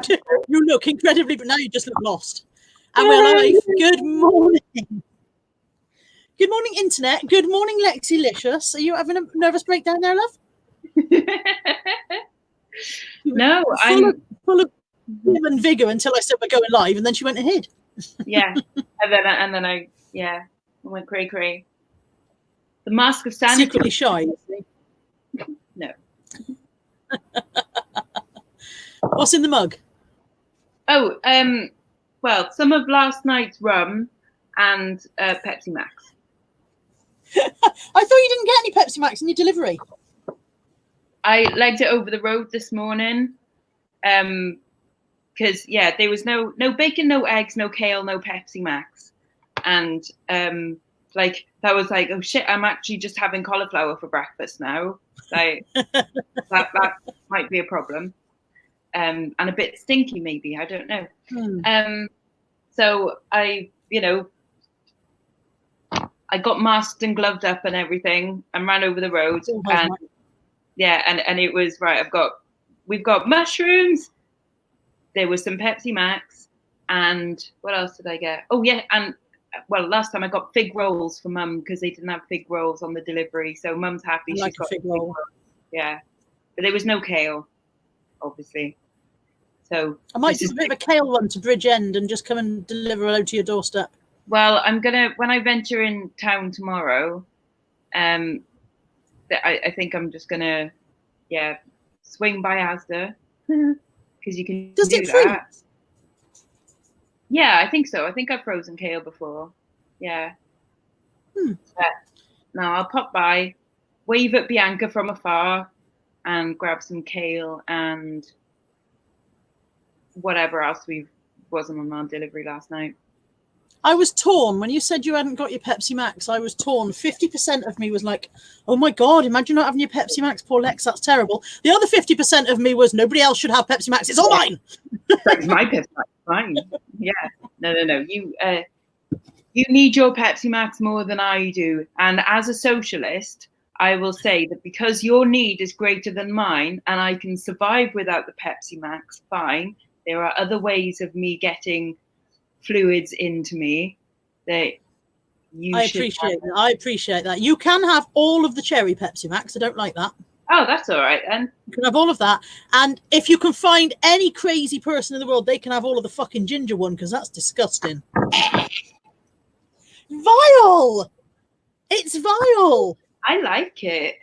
You look incredibly, but now you just look lost. And we're live. Good morning. Good morning, internet. Good morning, Lexilicious. Are you having a nervous breakdown there, love? No, full of and vigor until I said we're going live, and then she went and hid. Yeah, and then I went cray. The mask of sanity. Secretly shy. No. What's in the mug? Oh, well, some of last night's rum and Pepsi Max. I thought you didn't get any Pepsi Max in your delivery. I legged it over the road this morning. Because there was no bacon, no eggs, no kale, no Pepsi Max, and that was like, oh shit, I'm actually just having cauliflower for breakfast now. Like that might be a problem, and a bit stinky maybe, I don't know. So I got masked and gloved up and everything and ran over the road, and it was right. We've got mushrooms. There was some Pepsi Max, and what else did I get? Oh yeah, and last time I got fig rolls for Mum because they didn't have fig rolls on the delivery, so Mum's happy. She's got fig roll. Yeah, but there was no kale, obviously. So I might do a bit of a kale one to Bridgend and just come and deliver a load to your doorstep. Well, I'm gonna, when I venture in town tomorrow, I think I'm just gonna, swing by Asda. Because you can do that. Yeah, I think so. I think I've frozen kale before. Yeah. No, I'll pop by, wave at Bianca from afar, and grab some kale and whatever else wasn't on our delivery last night. I was torn when you said you hadn't got your Pepsi Max. I was torn. 50% of me was like, "Oh my god, imagine not having your Pepsi Max, poor Lex. That's terrible." The other 50% of me was, "Nobody else should have Pepsi Max. It's all mine." That's my Pepsi Max. Fine. Yeah. No. You need your Pepsi Max more than I do. And as a socialist, I will say that because your need is greater than mine, and I can survive without the Pepsi Max, fine. There are other ways of me getting fluids into me that you I appreciate that. You can have all of the cherry Pepsi Max. I don't like that. Oh, that's all right then. You can have all of that. And if you can find any crazy person in the world, they can have all of the fucking ginger one, because that's disgusting. Vile! It's vile. I like it.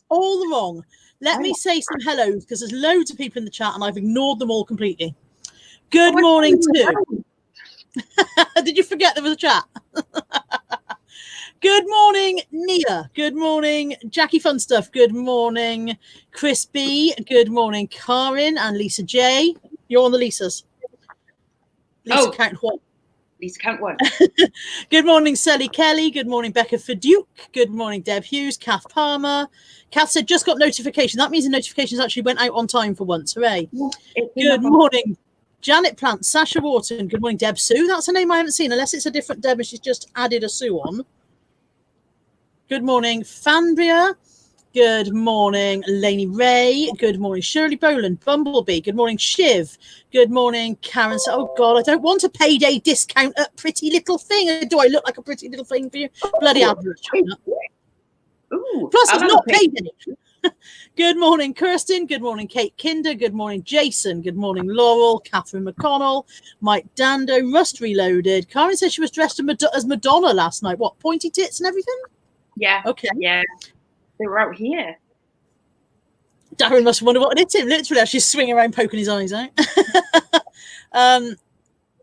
All wrong. Let me say some hellos, because there's loads of people in the chat and I've ignored them all completely. Good morning too. Did you forget there was a chat? Good morning, Nia. Good morning, Jackie Funstuff. Good morning, Chris B. Good morning, Karin and Lisa J. You're on the Lisas. Lisa count one. Lisa count one. Good morning, Sally Kelly. Good morning, Becca Faduke. Good morning, Deb Hughes. Kath Palmer. Kath said just got notification. That means the notifications actually went out on time for once. Hooray. Good morning, Janet Plant, Sasha Wharton. Good morning, Deb Sue. That's a name I haven't seen, unless it's a different Deb and she's just added a Sue on. Good morning, Fanbria. Good morning, Lainey Ray. Good morning, Shirley Boland, Bumblebee. Good morning, Shiv. Good morning, Karen. Oh, God, I don't want a payday discount at Pretty Little Thing. Do I look like a pretty little thing for you? Bloody average. Plus, it's not payday. Good morning, Kirsten. Good morning, Kate Kinder. Good morning, Jason. Good morning, Laurel. Catherine McConnell. Mike Dando. Rust Reloaded. Karen said she was dressed as Madonna last night. What, pointy tits and everything? Yeah. Okay. Yeah. They were out here. Darren must wonder what it is. Literally, as she's swinging around poking his eyes out.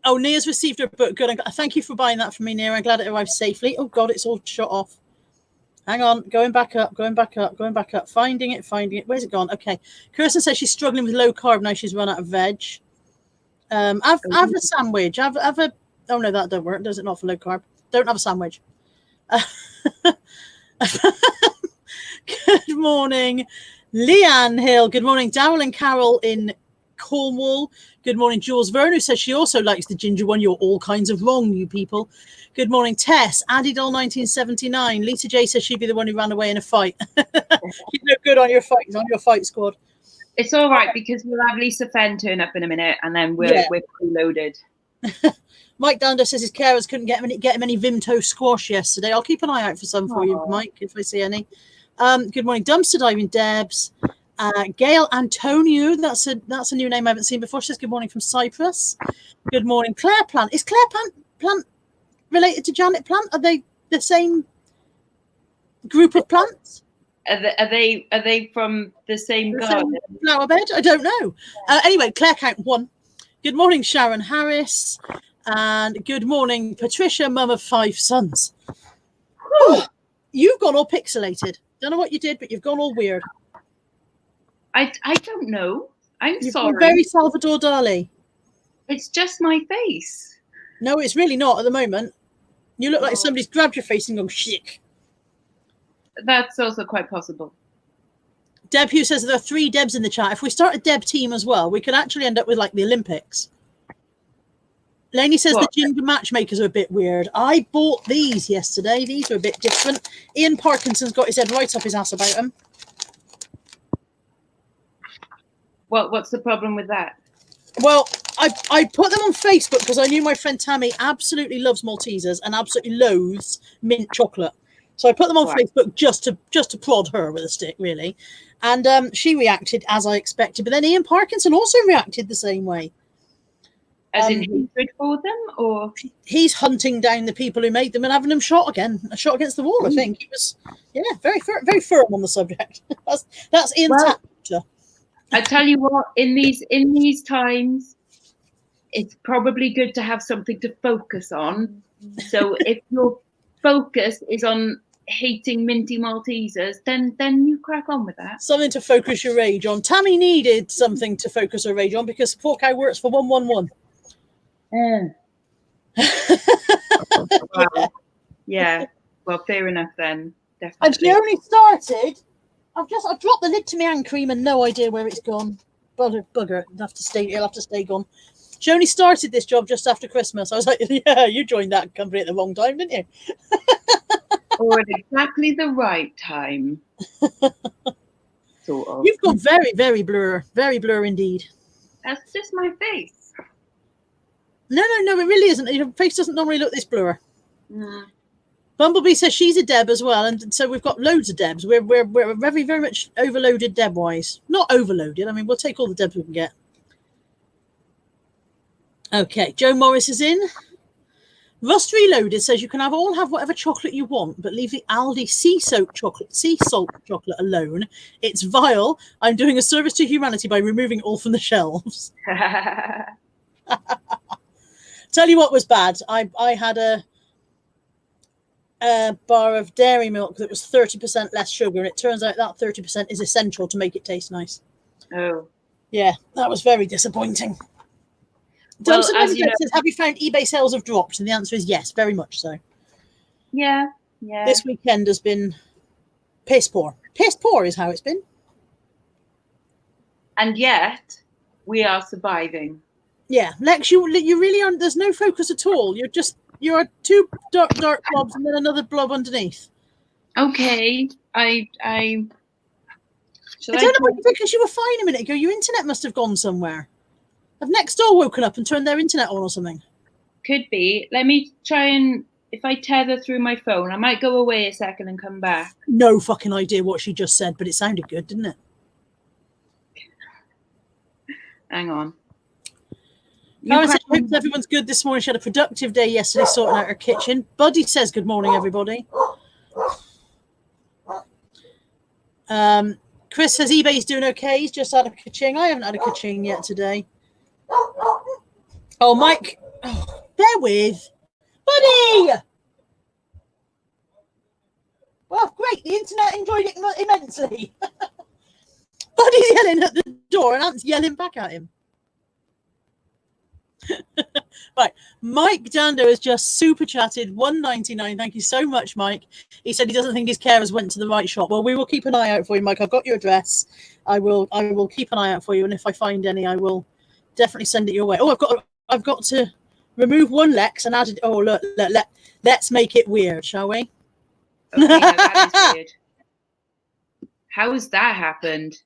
Nia's received her book. Good. Thank you for buying that for me, Nia. I'm glad it arrived safely. Oh, God, it's all shot off. Hang on, going back up. Finding it. Where's it gone? Okay. Kirsten says she's struggling with low carb now. She's run out of veg. Have a sandwich. Have a. Oh no, that don't work. Does it not for low carb? Don't have a sandwich. Good morning, Leanne Hill. Good morning, Daryl and Carol in Cornwall. Good morning, Jules Verne, who says she also likes the ginger one. You're all kinds of wrong, you people. Good morning, Tess. Adidol 1979. Lisa J says she'd be the one who ran away in a fight. She's no good on your fight squad. It's all right because we'll have Lisa Fenn turn up in a minute, and then we're preloaded. Mike Dando says his carers couldn't get him any Vimto squash yesterday. I'll keep an eye out for some for you, Mike, if I see any. Good morning, Dumpster Diving Debs. Gail Antonio, that's a new name I haven't seen before. She says good morning from Cyprus. Good morning, Claire Plant. Is Claire Plant related to Janet Plant? Are they the same group of plants? Are they from the same garden? Flower bed? I don't know. Anyway, Claire Count 1. Good morning, Sharon Harris. And good morning, Patricia, mum of 5 sons. Oh, you've gone all pixelated. Don't know what you did, but you've gone all weird. I don't know. You've sorry. Very Salvador Dali. It's just my face. No, it's really not at the moment. You look like somebody's grabbed your face and gone shit. That's also quite possible. Deb Hugh says there are 3 Debs in the chat. If we start a Deb team as well, we could actually end up with like the Olympics. Lainey says the gender matchmakers are a bit weird. I bought these yesterday. These are a bit different. Ian Parkinson's got his head right up his ass about them. What's the problem with that? Well, I put them on Facebook because I knew my friend Tammy absolutely loves Maltesers and absolutely loathes mint chocolate. So I put them on Facebook just to prod her with a stick, really. And she reacted as I expected. But then Ian Parkinson also reacted the same way. As in hatred for them, or he's hunting down the people who made them and having them shot against the wall. I think he was, very firm on the subject. that's Ian's chapter. I tell you what, in these times, it's probably good to have something to focus on. So if your focus is on hating minty Maltesers, then you crack on with that. Something to focus your rage on. Tammy needed something to focus her rage on because poor cow works for 111. Wow. Yeah. Well, fair enough then. Definitely. And she only started. I've dropped the lid to my hand cream and no idea where it's gone. Bugger. It'll have to stay gone. She only started this job just after Christmas. I was like, yeah, you joined that company at the wrong time, didn't you? Or at exactly the right time. Sort of. You've got very, very blur indeed. That's just my face. No, it really isn't. Your face doesn't normally look this blur. Mm. Bumblebee says she's a Deb as well, and so we've got loads of Debs. We're very, very much overloaded Deb-wise. Not overloaded. I mean, we'll take all the Debs we can get. Okay, Joe Morris is in. Rust Reloaded says you can have whatever chocolate you want, but leave the Aldi sea salt chocolate alone. It's vile. I'm doing a service to humanity by removing it all from the shelves. Tell you what was bad. I had a bar of dairy milk that was 30% less sugar, and it turns out that 30% is essential to make it taste nice. Oh. Yeah, that was very disappointing. Well, says, have you found eBay sales have dropped? And the answer is yes, very much so. Yeah. This weekend has been piss poor. Piss poor is how it's been. And yet, we are surviving. Yeah, Lex, you really aren't. There's no focus at all. You're 2 dark blobs and then another blob underneath. Okay, I don't know what you did because you were fine a minute ago. Your internet must have gone somewhere. Have next door woken up and turned their internet on or something? Could be. Let me try and, if I tether through my phone, I might go away a second and come back. No fucking idea what she just said, but it sounded good, didn't it? Hang on. Karen says, I hope everyone's good this morning. She had a productive day yesterday sorting out her kitchen. Buddy says, good morning, everybody. Chris says eBay's doing okay. He's just had a ka-ching. I haven't had a ka-ching yet today. Oh, Mike. Oh, bear with. Buddy! Well, great. The internet enjoyed it immensely. Buddy's yelling at the door and Ant's yelling back at him. Right, Mike Dando has just super chatted $1.99. Thank you so much, Mike. He said he doesn't think his carers went to the right shop. Well, we will keep an eye out for you, Mike. I've got your address. I will keep an eye out for you, and if I find any, I will definitely send it your way. Oh, I've got to remove one Lexx and add it. Oh, look, let's make it weird, shall we? Okay, that is weird. How has that happened?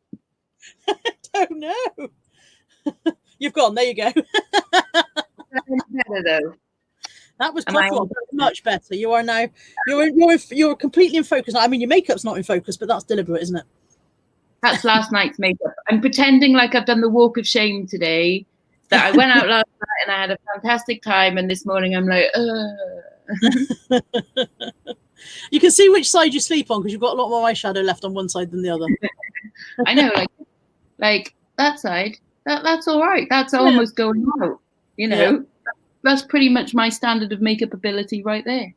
Oh no. You've gone. There you go. Better though. That was much better. You are now. You're completely in focus. I mean, your makeup's not in focus, but that's deliberate, isn't it? That's last night's makeup. I'm pretending like I've done the walk of shame today. That I went out last night and I had a fantastic time, and this morning I'm like, You can see which side you sleep on because you've got a lot more eyeshadow left on one side than the other. I know, like that side. That's all right. That's almost going out. You know, that's pretty much my standard of makeup ability right there.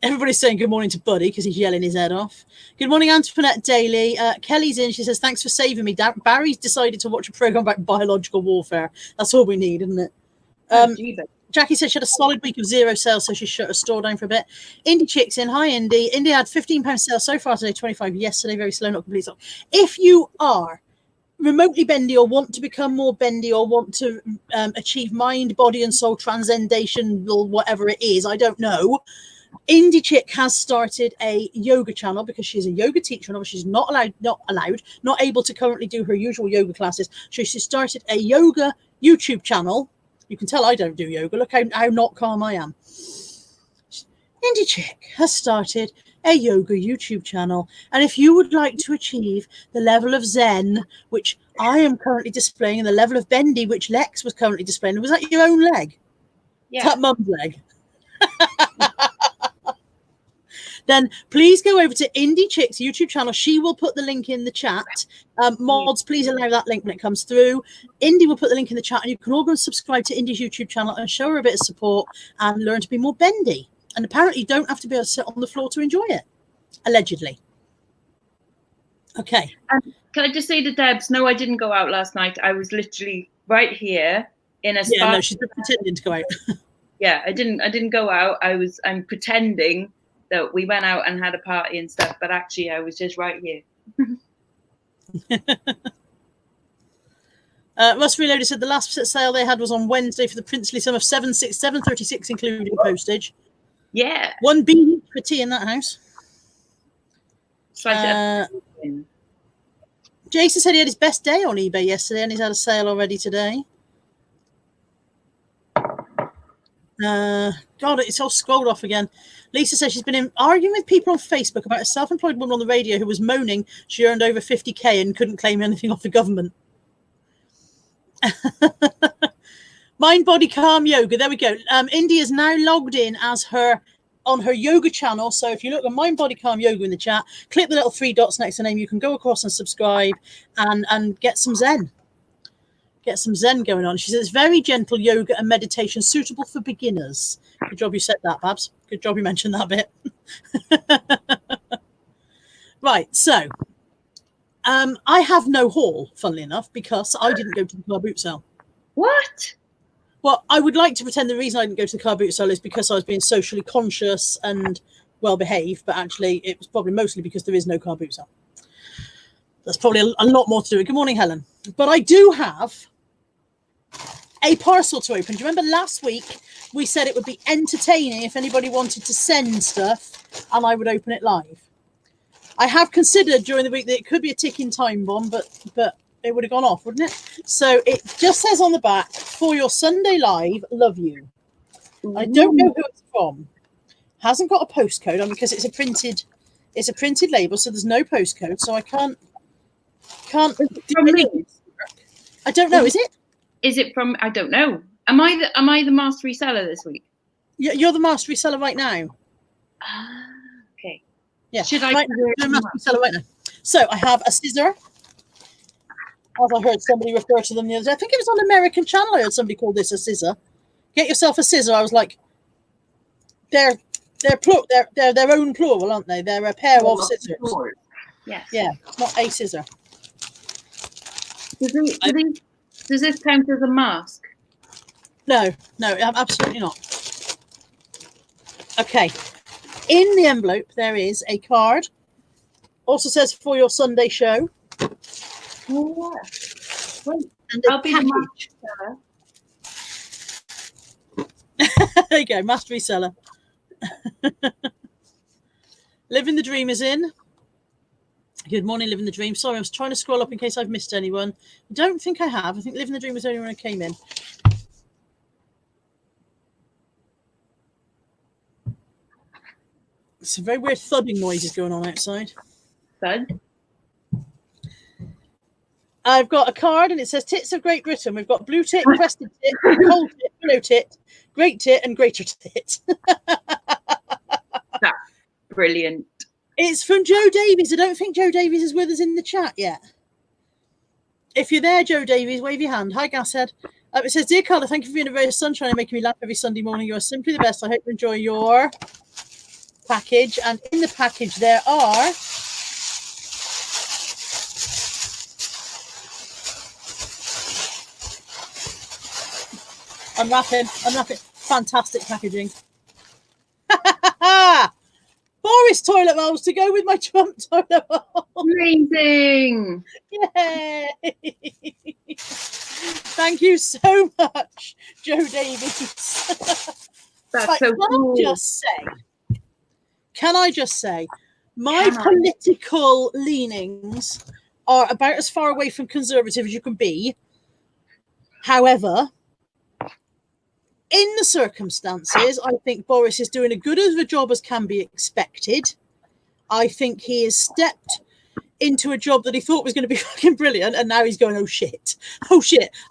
Everybody's saying good morning to Buddy because he's yelling his head off. Good morning, Antoinette Daly. Kelly's in. She says, thanks for saving me. Barry's decided to watch a program about biological warfare. That's all we need, isn't it? Jackie said she had a solid week of zero sales, so she shut her store down for a bit. Indie Chick's in. Hi, Indie. Indie had £15 sales so far today, 25 yesterday. Very slow, not complete. So if you are remotely bendy or want to become more bendy or want to achieve mind, body and soul transcendation or whatever it is, I don't know, Indie Chick has started a yoga channel because she's a yoga teacher and she's not able to currently do her usual yoga classes. So she started a yoga YouTube channel. You can tell I don't do yoga. Look how not calm I am. Indie Chick has started a yoga YouTube channel. And if you would like to achieve the level of Zen, which I am currently displaying, and the level of bendy, which Lexx was currently displaying, was that your own leg? Yeah. Is that mum's leg? Then please go over to Indie Chick's YouTube channel. She will put the link in the chat. Mods, please allow that link when it comes through. Indie will put the link in the chat, and you can all go and subscribe to Indie's YouTube channel and show her a bit of support and learn to be more bendy. And apparently you don't have to be able to sit on the floor to enjoy it, allegedly. Okay. Can I just say to Debs, no, I didn't go out last night. I was literally right here in a spa. Yeah, no, she's pretending to go out. Yeah, I didn't go out. I'm pretending that we went out and had a party and stuff, but actually I was just right here. Russ Reloaded said the last sale they had was on Wednesday for the princely sum of $736, including postage. Yeah. One B for tea in that house. Jason said he had his best day on eBay yesterday and he's had a sale already today. God, it's all scrolled off again. Lisa says she's been arguing with people on Facebook about a self-employed woman on the radio who was moaning she earned over 50k and couldn't claim anything off the government. Mind Body Calm Yoga. There we go. India is now logged in as on her yoga channel. So if you look at Mind Body Calm Yoga in the chat, click the little 3 dots next to the name. You can go across and subscribe and get some Zen. Get some Zen going on. She says it's very gentle yoga and meditation suitable for beginners. Good job you said that, Babs. Good job you mentioned that bit. Right, so I have no haul, funnily enough, because I didn't go to the car boot sale. What? Well, I would like to pretend the reason I didn't go to the car boot sale is because I was being socially conscious and well behaved, but actually it was probably mostly because there is no car boot sale. That's probably a lot more to do. Good morning, Helen. But I do have a parcel to open. Do you remember last week we said it would be entertaining if anybody wanted to send stuff and I would open it live? I have considered during the week that it could be a ticking time bomb, but it would have gone off, wouldn't it? So it just says on the back, for your Sunday live, love you. I don't know who it's from. Hasn't got a postcode on because it's a printed label, so there's no postcode, so I can't do anything. I don't know, is it? Is it from? I don't know. Am I the master reseller this week? You're the master reseller right now. Okay. Yeah. Should I? The master reseller right now. So I have a scissor. As I heard somebody refer to them the other day. I think it was on an American channel. I heard somebody call this a scissor. Get yourself a scissor. I was like, they're their own plural, aren't they? They're a pair of scissors. Yes. Yeah, not a scissor. Does this count as a mask? No, absolutely not. Okay. In the envelope, there is a card. Also says for your Sunday show. Oh, yeah. Wait, I'll be the master. There you go, master reseller. Living the dream is in. Good morning, Living the Dream. Sorry, I was trying to scroll up in case I've missed anyone. I don't think I have. I think Living the Dream was the only one I came in. Some very weird thudding noises going on outside. Thud? I've got a card and it says Tits of Great Britain. We've got blue tit, crested tit, cold tit, willow tit, great tit, and greater tit. That's brilliant. It's from Joe Davies. I don't think Joe Davies is with us in the chat yet. If you're there, Joe Davies, wave your hand. Hi, Gashead. It says, Dear Carla, thank you for being a very sunshine and making me laugh every Sunday morning. You are simply the best. I hope you enjoy your package. And in the package, there are... Unwrapping. Fantastic packaging. Boris toilet rolls to go with my Trump toilet roll. Amazing. Yay. Thank you so much, Joe Davies. That's so cool. Can I just say, my political leanings are about as far away from conservative as you can be. However, in the circumstances, I think Boris is doing as good of a job as can be expected. I think he has stepped into a job that he thought was going to be fucking brilliant, and now he's going, oh shit.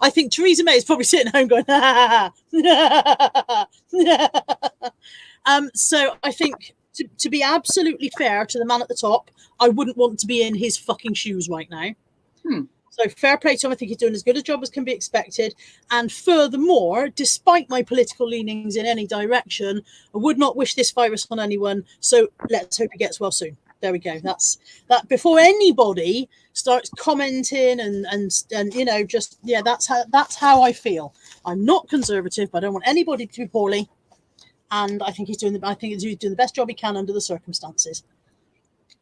I think Theresa May is probably sitting at home going, so I think to be absolutely fair to the man at the top, I wouldn't want to be in his fucking shoes right now. So fair play to him. I think he's doing as good a job as can be expected. And furthermore, despite my political leanings in any direction, I would not wish this virus on anyone. So let's hope he gets well soon. There we go. That's that. Before anybody starts commenting and you know, just that's how I feel. I'm not conservative, but I don't want anybody to be poorly. And I think he's doing the best job he can under the circumstances.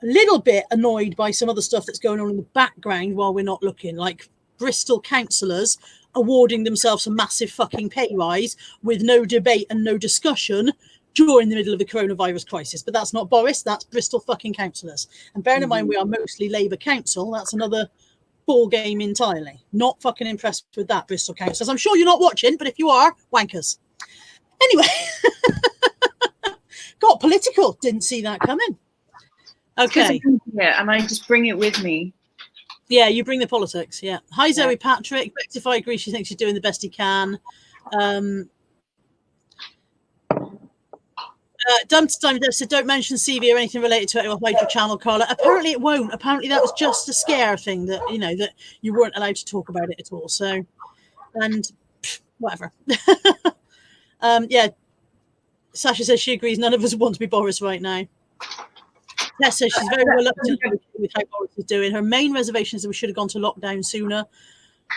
A little bit annoyed by some other stuff that's going on in the background while we're not looking, like Bristol councillors awarding themselves a massive fucking pay rise with no debate and no discussion during the middle of the coronavirus crisis. But that's not Boris, that's Bristol fucking councillors. And bearing in mind we are mostly Labour council, that's another ball game entirely. Not fucking impressed with that, Bristol councillors. I'm sure you're not watching, but if you are, wankers. Anyway, got political, didn't see that coming. Okay. Yeah, and I just bring it with me. Yeah, you bring the politics. Yeah. Hi, Zoe Patrick. If I agree, she thinks she's doing the best he can. Dumpster Time said, don't mention CV or anything related to it. It'll hide your channel, Carla. Apparently it won't. Apparently that was just a scare thing that, you know, that you weren't allowed to talk about it at all. So, and whatever. Yeah. Sasha says she agrees. None of us want to be Boris right now. Tess says she's very reluctant with how Boris is doing. Her main reservation is that we should have gone to lockdown sooner.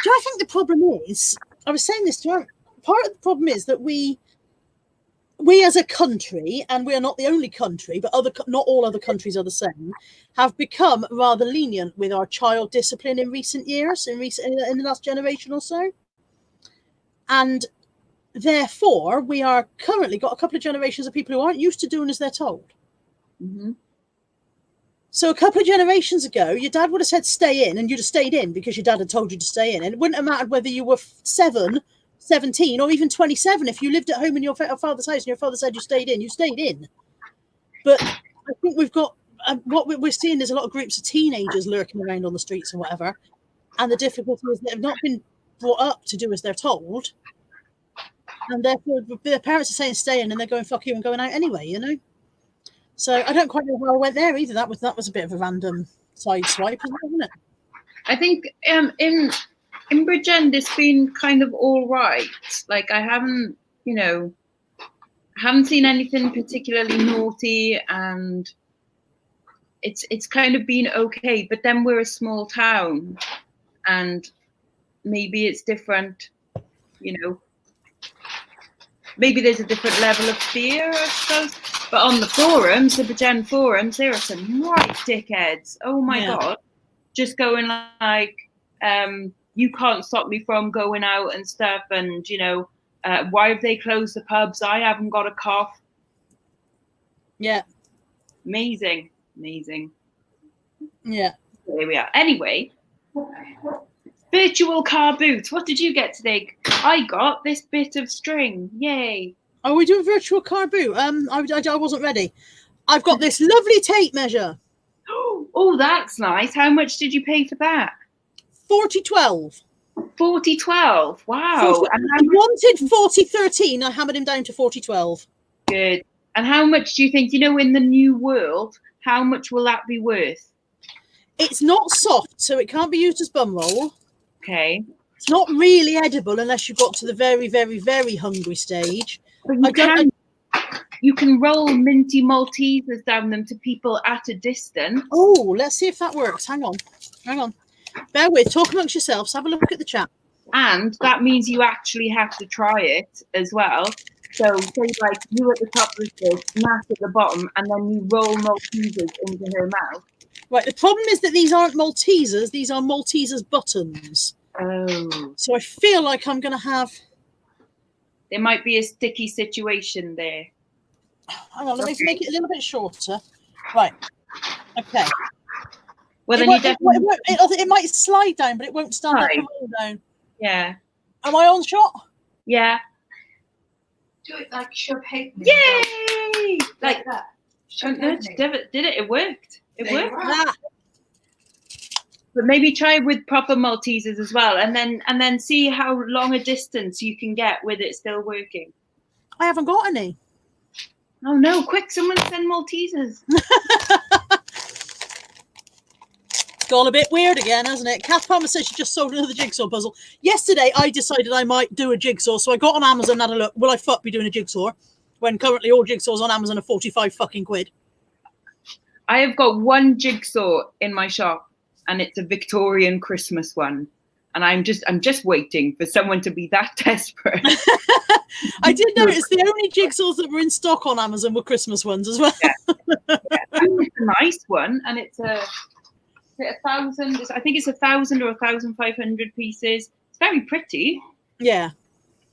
Do I think the problem is, I was saying this to her, part of the problem is that we as a country, and we are not the only country, but not all other countries are the same, have become rather lenient with our child discipline in recent years, in the last generation or so. And therefore, we are currently got a couple of generations of people who aren't used to doing as they're told. Mm-hmm. So a couple of generations ago, your dad would have said stay in, and you'd have stayed in because your dad had told you to stay in. And it wouldn't have mattered whether you were 7, 17, or even 27. If you lived at home in your father's house and your father said you stayed in. But I think we've got, what we're seeing is a lot of groups of teenagers lurking around on the streets and whatever. And the difficulty is that they've not been brought up to do as they're told. And therefore, the parents are saying stay in, and they're going, fuck you, and going out anyway, you know? So I don't quite know where I went there either. That was a bit of a random side swipe, wasn't it? I think in Bridgend it's been kind of all right. Like I haven't seen anything particularly naughty, and it's kind of been okay. But then we're a small town, and maybe it's different, you know. Maybe there's a different level of fear, I suppose. But on the forums, the Bridgend forums, there are some right dickheads. Oh my God. Just going like, you can't stop me from going out and stuff. And, you know, why have they closed the pubs? I haven't got a cough. Yeah. Amazing. Yeah. Here we are. Anyway, virtual car boot. What did you get today? I got this bit of string. Yay. Are we doing virtual car boot? I wasn't ready. I've got this lovely tape measure. Oh, that's nice. How much did you pay for that? 4012. 4012. Wow. 40, and I wanted 4013. I hammered him down to 4012. Good. And how much do you think, in the new world, how much will that be worth? It's not soft, so it can't be used as bum roll. Okay. It's not really edible unless you got to the very, very, very hungry stage. But you can roll minty Maltesers down them to people at a distance. Oh, let's see if that works. Hang on. Bear with. Talk amongst yourselves. Have a look at the chat. And that means you actually have to try it as well. So say like you at the top of the stick, Matt at the bottom, and then you roll Maltesers into her mouth. Right. The problem is that these aren't Maltesers. These are Maltesers buttons. Oh. So I feel like I'm going to have... There might be a sticky situation there. Hang on, let me make it a little bit shorter. Right. Okay. Well, then it might slide down, but it won't stand up and roll down. Yeah. Am I on shot? Yeah. Do it like shove hate. Yay! Like that. Did it? It worked. It worked. Ah. But maybe try with proper Maltesers as well, and then see how long a distance you can get with it still working. I haven't got any. Oh no! Quick, someone send Maltesers. It's gone a bit weird again, hasn't it? Kath Palmer says she just sold another jigsaw puzzle. Yesterday, I decided I might do a jigsaw, so I got on Amazon and had a look. Will I fuck be doing a jigsaw? When currently all jigsaws on Amazon are 45 fucking quid. I have got one jigsaw in my shop, and it's a Victorian Christmas one. And I'm just waiting for someone to be that desperate. I did notice the only jigsaws that were in stock on Amazon were Christmas ones as well. Yeah. It's a nice one, and it's a 1,000. I think it's 1,000 or 1,500 pieces. It's very pretty. Yeah.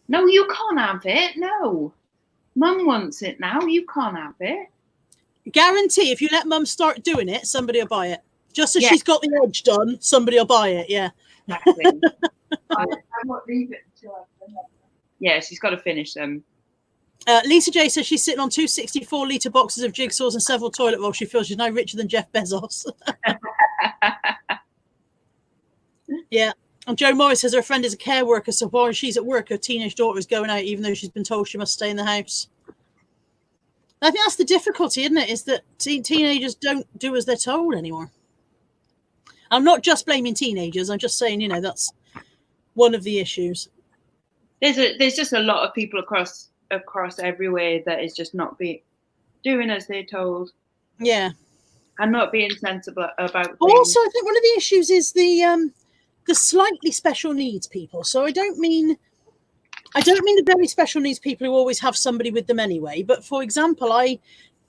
No, you can't have it. No, Mum wants it now. You can't have it. Guarantee if you let Mum start doing it, somebody will buy it. Just as she's got the edge done, somebody will buy it. Yeah. Exactly. I won't leave it until I've done it. Yeah, she's got to finish them. Lisa J says she's sitting on 2 64-litre boxes of jigsaws and several toilet rolls. She feels she's now richer than Jeff Bezos. Yeah. And Joe Morris says her friend is a care worker, so while she's at work, her teenage daughter is going out, even though she's been told she must stay in the house. I think that's the difficulty, isn't it? Is that teenagers don't do as they're told anymore. I'm not just blaming teenagers. I'm just saying, that's one of the issues. There's just a lot of people across everywhere that is just not doing as they're told. Yeah. And not being sensible about things. Also, I think one of the issues is the slightly special needs people. So I don't mean the very special needs people who always have somebody with them anyway. But for example, I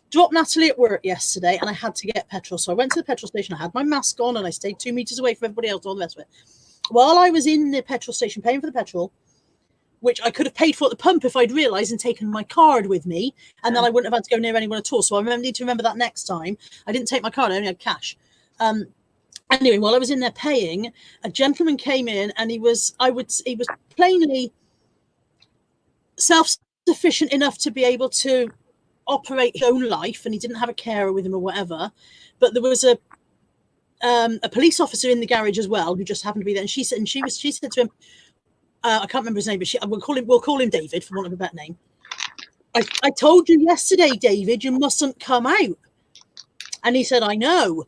dropped Natalie at work yesterday and I had to get petrol. So I went to the petrol station. I had my mask on and I stayed 2 meters away from everybody else, all the rest of it. While I was in the petrol station paying for the petrol, which I could have paid for at the pump if I'd realised and taken my card with me, and then I wouldn't have had to go near anyone at all. So I need to remember that next time. I didn't take my card, I only had cash. Anyway, while I was in there paying, a gentleman came in and he was plainly self-sufficient enough to be able to operate his own life, and he didn't have a carer with him or whatever. But there was a police officer in the garage as well who just happened to be there, and she said to him, I can't remember his name, but we'll call him David for want of a better name. I told you yesterday, David, you mustn't come out. And he said, I know.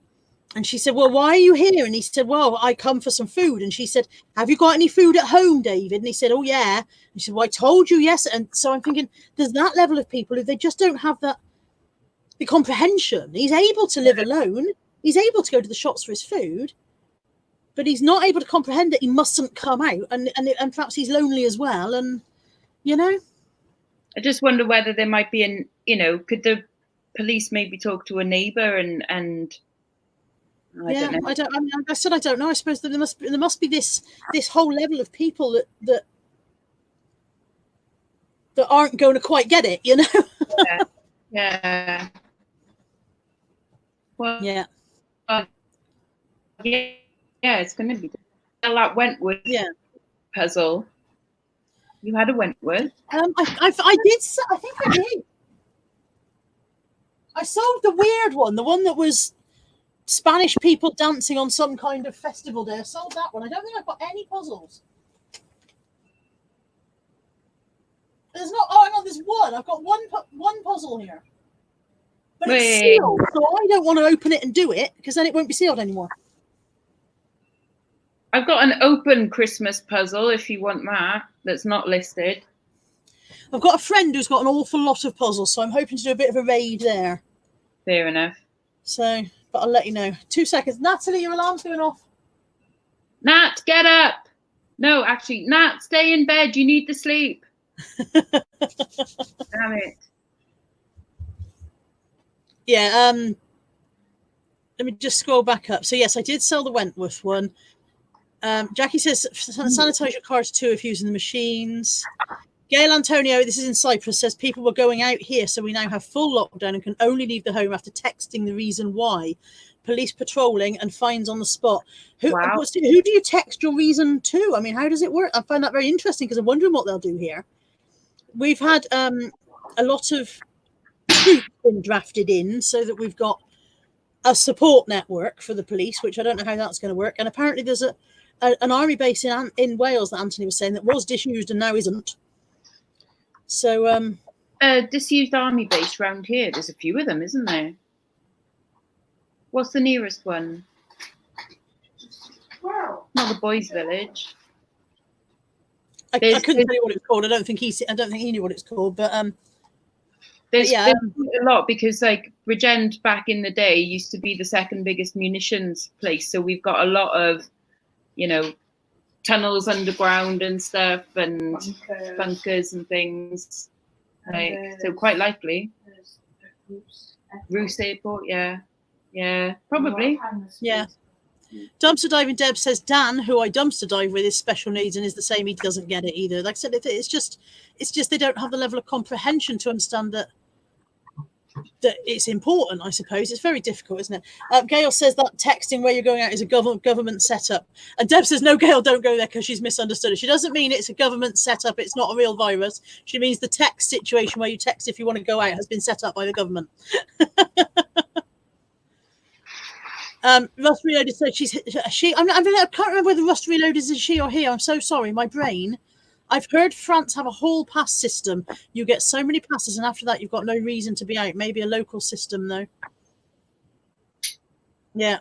And she said, well, why are you here? And he said, well, I come for some food. And she said, have you got any food at home, David? And he said, oh, yeah. And she said, well, I told you yes. And so I'm thinking, there's that level of people who they just don't have the comprehension. He's able to live alone. He's able to go to the shops for his food. But he's not able to comprehend that he mustn't come out. And perhaps he's lonely as well. And, I just wonder whether there might be could the police maybe talk to a neighbour and I don't know. I said I don't know. I suppose that there must be this whole level of people that aren't going to quite get it, Yeah. Well, yeah. Yeah, it's going to be that Wentworth puzzle. You had a Wentworth. I did. I think I did. I solved the weird one, the one that was Spanish people dancing on some kind of festival day. I solved that one. I don't think I've got any puzzles. There's not. Oh, hang on. There's one. I've got one puzzle here, but it's sealed, so I don't want to open it and do it because then it won't be sealed anymore. I've got an open Christmas puzzle if you want that. That's not listed. I've got a friend who's got an awful lot of puzzles, so I'm hoping to do a bit of a raid there. Fair enough. So, but I'll let you know. 2 seconds. Natalie, your alarm's going off. Nat, get up. No, actually, Nat, stay in bed. You need the sleep. Damn it. Yeah, let me just scroll back up. So, yes, I did sell the Wentworth one. Jackie says, sanitize your cars too if using the machines. Gail Antonio, this is in Cyprus, says people were going out here, so we now have full lockdown and can only leave the home after texting the reason why. Police patrolling and fines on the spot. Who do you text your reason to? I mean, how does it work? I find that very interesting because I'm wondering what they'll do here. We've had a lot of troops been drafted in so that we've got a support network for the police, which I don't know how that's going to work. And apparently there's an army base in Wales that Anthony was saying that was disused and now isn't. So disused army base round here. There's a few of them, isn't there? What's the nearest one? Wow. Not the boys' village. I couldn't tell you what it's called. I don't think he knew what it's called, but there's a lot because like Bridgend back in the day used to be the second biggest munitions place. So we've got a lot of, tunnels underground and stuff and bunkers and things. So quite likely. Roos Airport, yeah, probably. Yeah. Dumpster diving Deb says Dan, who I dumpster dive with, is special needs and is the same. He doesn't get it either. Like I said, it's just they don't have the level of comprehension to understand that it's important. I suppose it's very difficult, isn't it? Gail says that texting where you're going out is a government setup, and Deb says no, Gail, don't go there because she's misunderstood it. She doesn't mean it's a government setup. It's not a real virus. She means the text situation where you text if you want to go out has been set up by the government. Rust Reloaded said she. I can't remember whether Rust Reloaded is she or he. I'm so sorry, my brain. I've heard France have a hall pass system. You get so many passes, and after that, you've got no reason to be out. Maybe a local system, though. Yeah.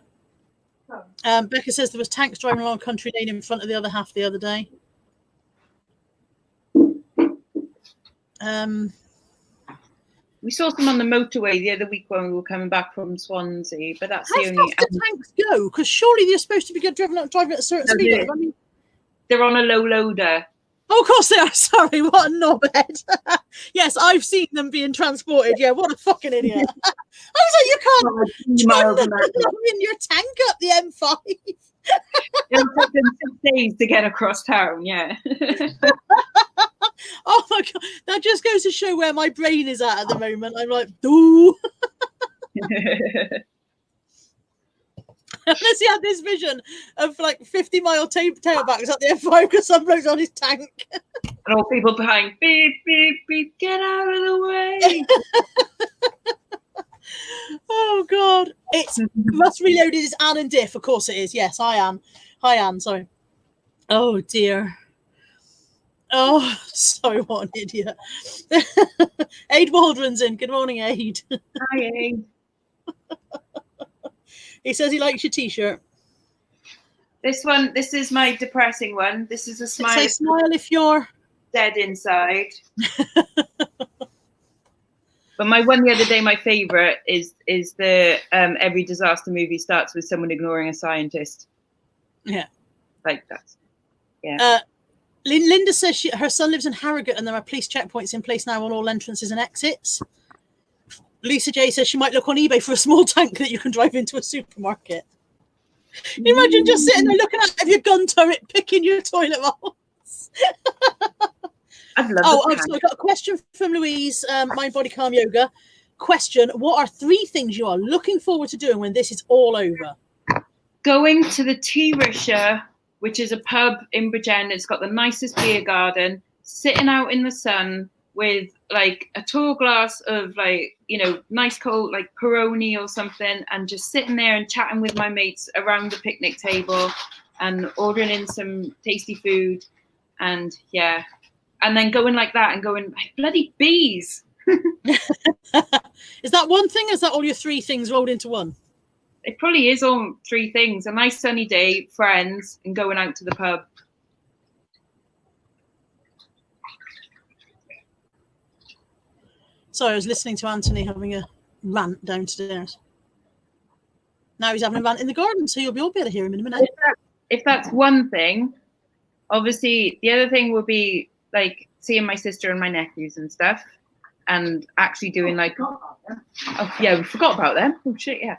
Becca says there was tanks driving along country lane in front of the other half the other day. We saw some on the motorway the other week when we were coming back from Swansea, but that's the only. How fast do tanks go? Because surely they're supposed to be driving at a certain speed. I mean, they're on a low loader. Oh, of course they are. Sorry, what a knobhead. Yes, I've seen them being transported. Yeah, what a fucking idiot. I was like, you can't in your tank up the M5. It'll take them 6 days to get across town, yeah. Oh my God, that just goes to show where my brain is at the moment. I'm like, doo. Unless he had this vision of like 50-mile tailbacks at the M5 because some bloke's on his tank. And all people behind, beep, beep, beep, get out of the way. Oh God. It's Rust Reloaded is Anne and Diff. Of course it is. Yes, I am. Hi, Anne. Sorry. Oh dear. Oh, sorry, what an idiot. Aid Waldron's in. Good morning, Aid. Hi, Aid. He says he likes your t-shirt. This is my depressing one. This is a smile. Say smile if you're dead inside. But my one the other day, my favourite is the every disaster movie starts with someone ignoring a scientist. Yeah. Like that. Yeah. Linda says her son lives in Harrogate and there are police checkpoints in place now on all entrances and exits. Lisa J says she might look on eBay for a small tank that you can drive into a supermarket. Can you imagine just sitting there looking at your gun turret, picking your toilet rolls? I've got a question from Louise, Mind Body Calm Yoga. Question, what are 3 things you are looking forward to doing when this is all over? going to the T-Risher, which is a pub in Bridgend. It's got the nicest beer garden, sitting out in the sun with like a tall glass of like, you know, nice cold like Peroni or something, and just sitting there and chatting with my mates around the picnic table and ordering in some tasty food. And yeah, and then going like that and going, like, bloody bees. Is that one thing? Or is that all your three things rolled into one? It probably is all three things. A nice sunny day, friends, and going out to the pub. Sorry, I was listening to Anthony having a rant downstairs. Now he's having a rant in the garden, so you'll be able to hear him in a minute. If that's one thing, obviously the other thing would be like seeing my sister and my nephews and stuff, and actually doing like, oh yeah, we forgot about them. Oh shit, yeah.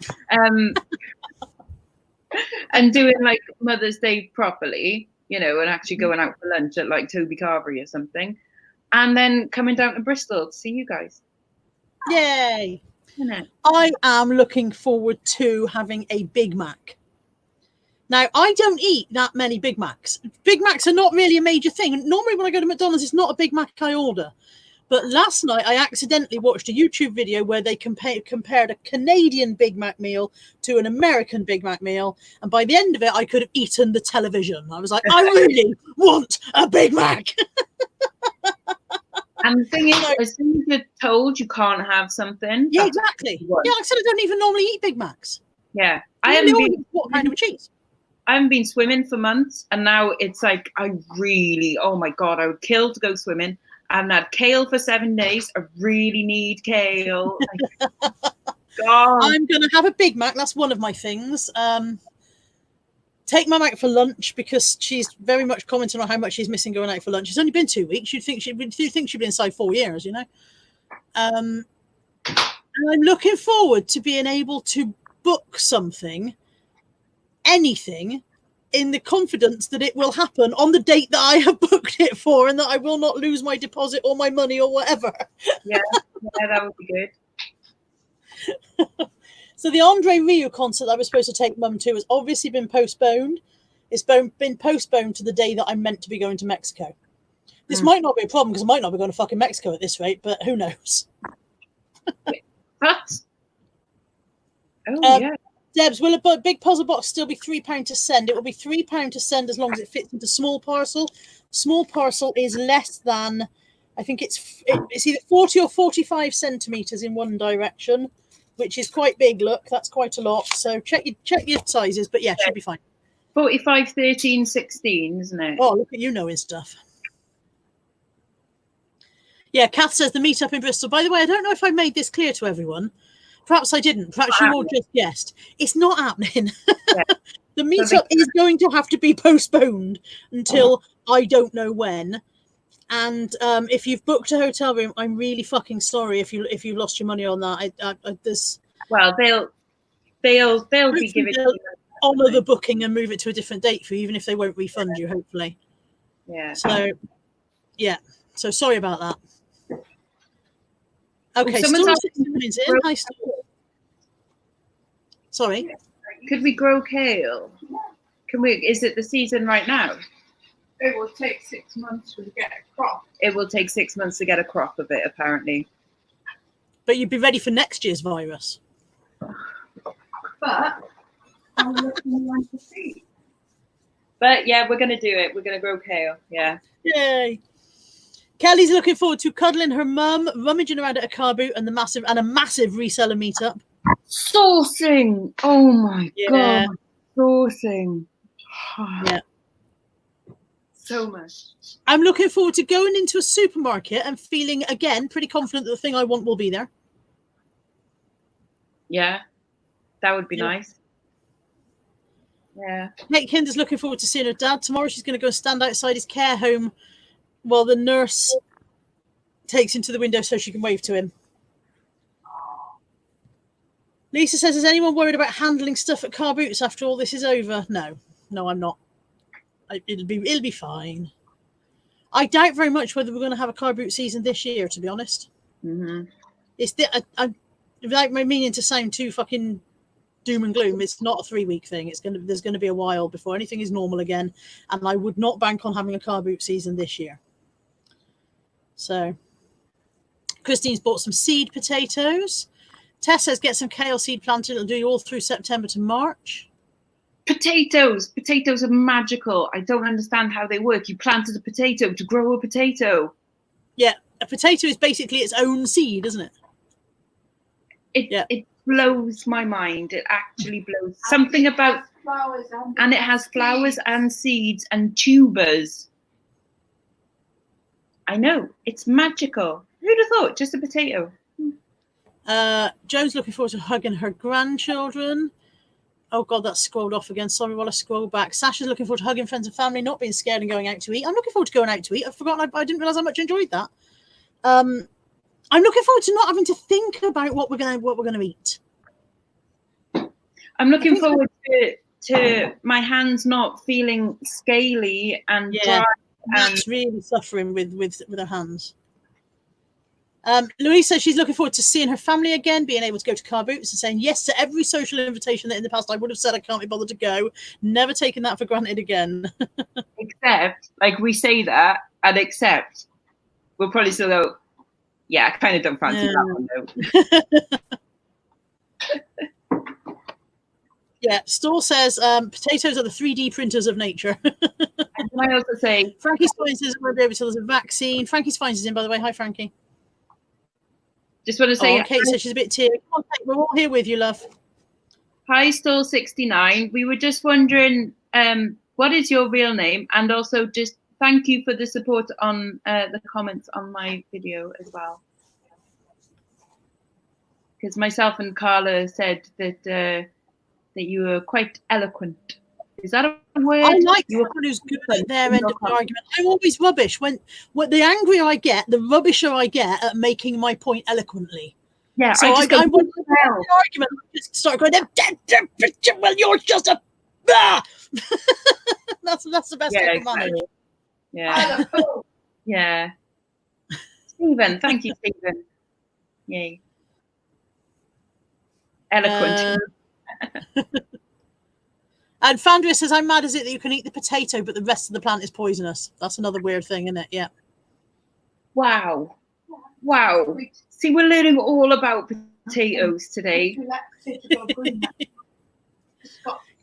And doing like Mother's Day properly, you know, and actually going out for lunch at like Toby Carvery or something, and then coming down to Bristol to see you guys. Yay! I am looking forward to having a Big Mac. Now, I don't eat that many Big Macs. Big Macs are not really a major thing. Normally when I go to McDonald's, it's not a Big Mac I order. But last night, I accidentally watched a YouTube video where they compared a Canadian Big Mac meal to an American Big Mac meal. And by the end of it, I could have eaten the television. I was like, I really want a Big Mac. And the thing is, as soon as you're told you can't have something. Yeah, exactly. Yeah, like I said, I don't even normally eat Big Macs. Yeah. I haven't been what kind of cheese. I haven't been swimming for months, and now it's like I really, oh my God, I would kill to go swimming. I haven't had kale for 7 days. I really need kale. God. I'm going to have a Big Mac. That's one of my things. Take my Mac for lunch because she's very much commenting on how much she's missing going out for lunch. It's only been 2 weeks. You'd think she'd been inside 4 years, you know. And I'm looking forward to being able to book something, anything, in the confidence that it will happen on the date that I have booked it for, and that I will not lose my deposit or my money or whatever. Yeah, that would be good. So the Andre Rieu concert that I was supposed to take Mum to has obviously been postponed. It's been postponed to the day that I'm meant to be going to Mexico. This might not be a problem because I might not be going to fucking Mexico at this rate, but who knows? What? Oh, yeah. Debs, will a big puzzle box still be £3 to send? It will be £3 to send as long as it fits into small parcel. Small parcel is less than, I think it's either 40 or 45 centimetres in one direction, which is quite big. Look, that's quite a lot. So check your sizes, but yeah, should be fine. 45, 13, 16, isn't it? Oh, look at you knowing stuff. Yeah, Kath says the meetup in Bristol. By the way, I don't know if I made this clear to everyone. Perhaps I didn't. Perhaps you all just guessed. It's not happening. Yeah. The meetup is going to have to be postponed until I don't know when. And if you've booked a hotel room, I'm really fucking sorry if you've lost your money on that. Well, they'll be giving you honour the booking and move it to a different date for you, even if they won't refund you. Hopefully. Yeah. So, yeah. So sorry about that. Okay. Sorry. Could we grow kale? Can we? Is it the season right now? It will take 6 months to get a crop. It will take 6 months to get a crop of it, apparently. But you'd be ready for next year's virus. But I'm looking to see. But yeah, we're gonna do it. We're gonna grow kale. Yeah. Yay. Kelly's looking forward to cuddling her mum, rummaging around at a car boot, and a massive reseller meetup. Sourcing. Oh my God. Sourcing. Yeah. So much. I'm looking forward to going into a supermarket and feeling again pretty confident that the thing I want will be there. Yeah. That would be nice. Yeah. Kate Kinder's looking forward to seeing her dad. Tomorrow she's going to go stand outside his care home while the nurse takes him to the window so she can wave to him. Lisa says, is anyone worried about handling stuff at car boots after all this is over? No, I'm not. It'll be fine. I doubt very much whether we're going to have a car boot season this year, to be honest. Mm-hmm. It's without my meaning to sound too fucking doom and gloom. It's not a 3-week thing. There's going to be a while before anything is normal again, and I would not bank on having a car boot season this year. So Christine's bought some seed potatoes. Tess says get some kale seed planted. It'll do you all through September to March. Potatoes are magical. I don't understand how they work. You planted a potato to grow a potato. Yeah, a potato is basically its own seed, isn't it? It blows my mind. It actually blows. Something about flowers and it has flowers and seeds and tubers. I know, it's magical. Who'd have thought? Just a potato. Joan's looking forward to hugging her grandchildren. Oh God, that's scrolled off again. Sorry, while I scroll back. Sasha's looking forward to hugging friends and family, not being scared and going out to eat. I'm looking forward to going out to eat. I've forgotten. I didn't realise how much I enjoyed that. I'm looking forward to not having to think about what we're gonna eat. I'm looking forward to my hands not feeling scaly and dry. That's really suffering with her hands. Louise says she's looking forward to seeing her family again, being able to go to car boots and saying yes to every social invitation that in the past I would have said I can't be bothered to go. Never taken that for granted again. Except, like we say that, and except, we'll probably still go, yeah, I kind of don't fancy that one though. Yeah, Store says potatoes are the 3D printers of nature. And can I also say, Frankie's Fine says we'll be able to tell there's a vaccine. Frankie's Fine is in, by the way. Hi, Frankie. just want to say, Kate says she's a bit teary. Come on, Kate, we're all here with you, love. hi, Stall 69. We were just wondering, what is your real name? And also just thank you for the support on the comments on my video as well. Because myself and Carla said that you were quite eloquent. Is that a word? I like someone who's good at their end of the argument. I'm always rubbish. When the angrier I get, the rubbisher I get at making my point eloquently. Yeah, so I want to the argument. Just start going, well, you're just a. Ah! that's the best way to manage it. Yeah. Yeah. Stephen, thank you, Stephen. Yay. Eloquent. And Fandria says, I'm mad as it that you can eat the potato, but the rest of the plant is poisonous. That's another weird thing, isn't it? Yeah. Wow. Wow. See, we're learning all about potatoes today.